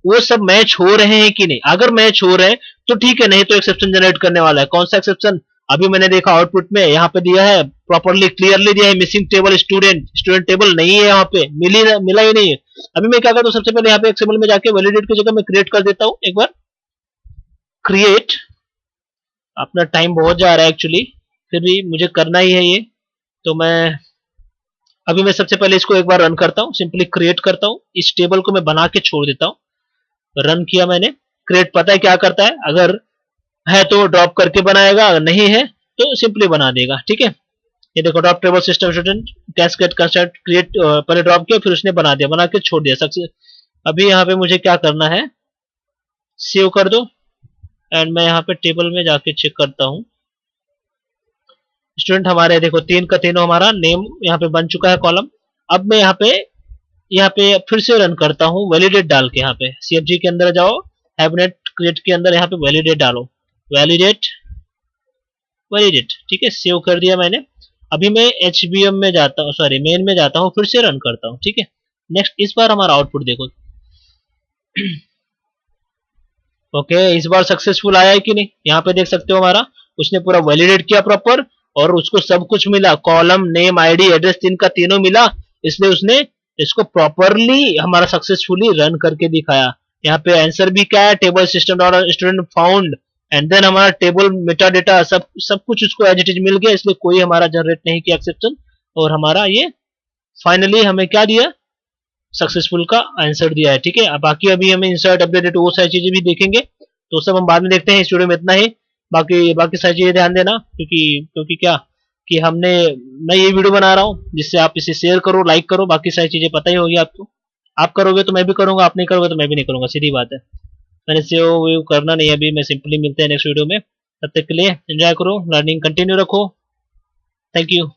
वो सब मैच हो रहे हैं कि नहीं। अगर मैच हो रहे हैं तो ठीक है, नहीं तो एक्सेप्शन जनरेट करने वाला है। कौन सा एक्सेप्शन, अभी मैंने देखा आउटपुट में यहाँ पे दिया है, प्रॉपरली क्लियरली दिया है, मिसिंग टेबल स्टूडेंट टेबल नहीं है, यहाँ पे मिला ही नहीं है। अभी मैं क्या करता हूँ, सबसे पहले यहाँ पे एक्सएमएल में जाके वैलिडेट की जगह मैं क्रिएट कर देता हूँ एक बार, क्रिएट। अपना टाइम बहुत जा रहा है एक्चुअली, फिर भी मुझे करना ही है ये, तो अभी मैं सबसे पहले इसको एक बार रन करता हूँ, सिंपली क्रिएट करता हूँ, इस टेबल को मैं बना के छोड़ देता हूँ। रन किया मैंने, क्रिएट पता है क्या करता है, अगर है तो ड्रॉप करके बनाएगा, अगर नहीं है तो सिंपली बना देगा, ठीक है। ये देखो drop table system student cascade construct create, पहले ड्रॉप किया फिर उसने बना दिया, बना के छोड़ दिया सक्सेस। अभी यहाँ पे मुझे क्या करना है, सेव कर दो, एंड मैं यहाँ पे टेबल में जाके चेक करता हूँ। स्टूडेंट हमारे देखो तीन का तीनों हमारा नेम यहाँ पे बन चुका है कॉलम। अब मैं यहाँ पे फिर से रन करता हूँ, वैलिडेट डाल के, यहाँ पे CFG के अंदर जाओ, हैबनेट क्रिएट के अंदर यहाँ पे वैलिडेट डालो, वैलिडेट, ठीक है, सेव कर दिया मैंने। अभी मैं HBM में जाता हूँ, सॉरी मेन में जाता हूँ, फिर से रन करता हूँ, ठीक है। नेक्स्ट इस बार हमारा आउटपुट देखो ओके, इस बार सक्सेसफुल आया है कि नहीं, यहाँ पे देख सकते हो हमारा उसने पूरा वैलिडेट किया प्रॉपर, और उसको सब कुछ मिला, कॉलम नेम आईडी एड्रेस तीन का तीनों मिला, इसलिए उसने इसको प्रॉपरली हमारा सक्सेसफुली रन करके दिखाया। यहाँ पे आंसर भी क्या है, table system dot student found, and then हमारा टेबल मेटा डेटा सब कुछ उसको एज इट इज मिल गया, इसलिए कोई हमारा जनरेट नहीं किया एक्सेप्शन, और हमारा ये फाइनली हमें क्या दिया, सक्सेसफुल का आंसर दिया है, ठीक है। बाकी अभी हमें इंसर्ट अपडेट वो सारी चीजें भी देखेंगे, तो सब हम बाद में देखते हैं, इस वीडियो में इतना ही। बाकी सारी चीजें ध्यान देना, क्योंकि क्या कि मैं ये वीडियो बना रहा हूँ जिससे आप इसे शेयर करो, लाइक करो, बाकी सारी चीजें पता ही होगी आपको, आप करोगे तो मैं भी करूंगा, आप नहीं करोगे तो मैं भी नहीं करूंगा, सीधी बात है। मैंने सेव करना नहीं, अभी मैं सिंपली मिलते हैं नेक्स्ट वीडियो में, तब तक के लिए एंजॉय करो, लर्निंग कंटिन्यू रखो, थैंक यू।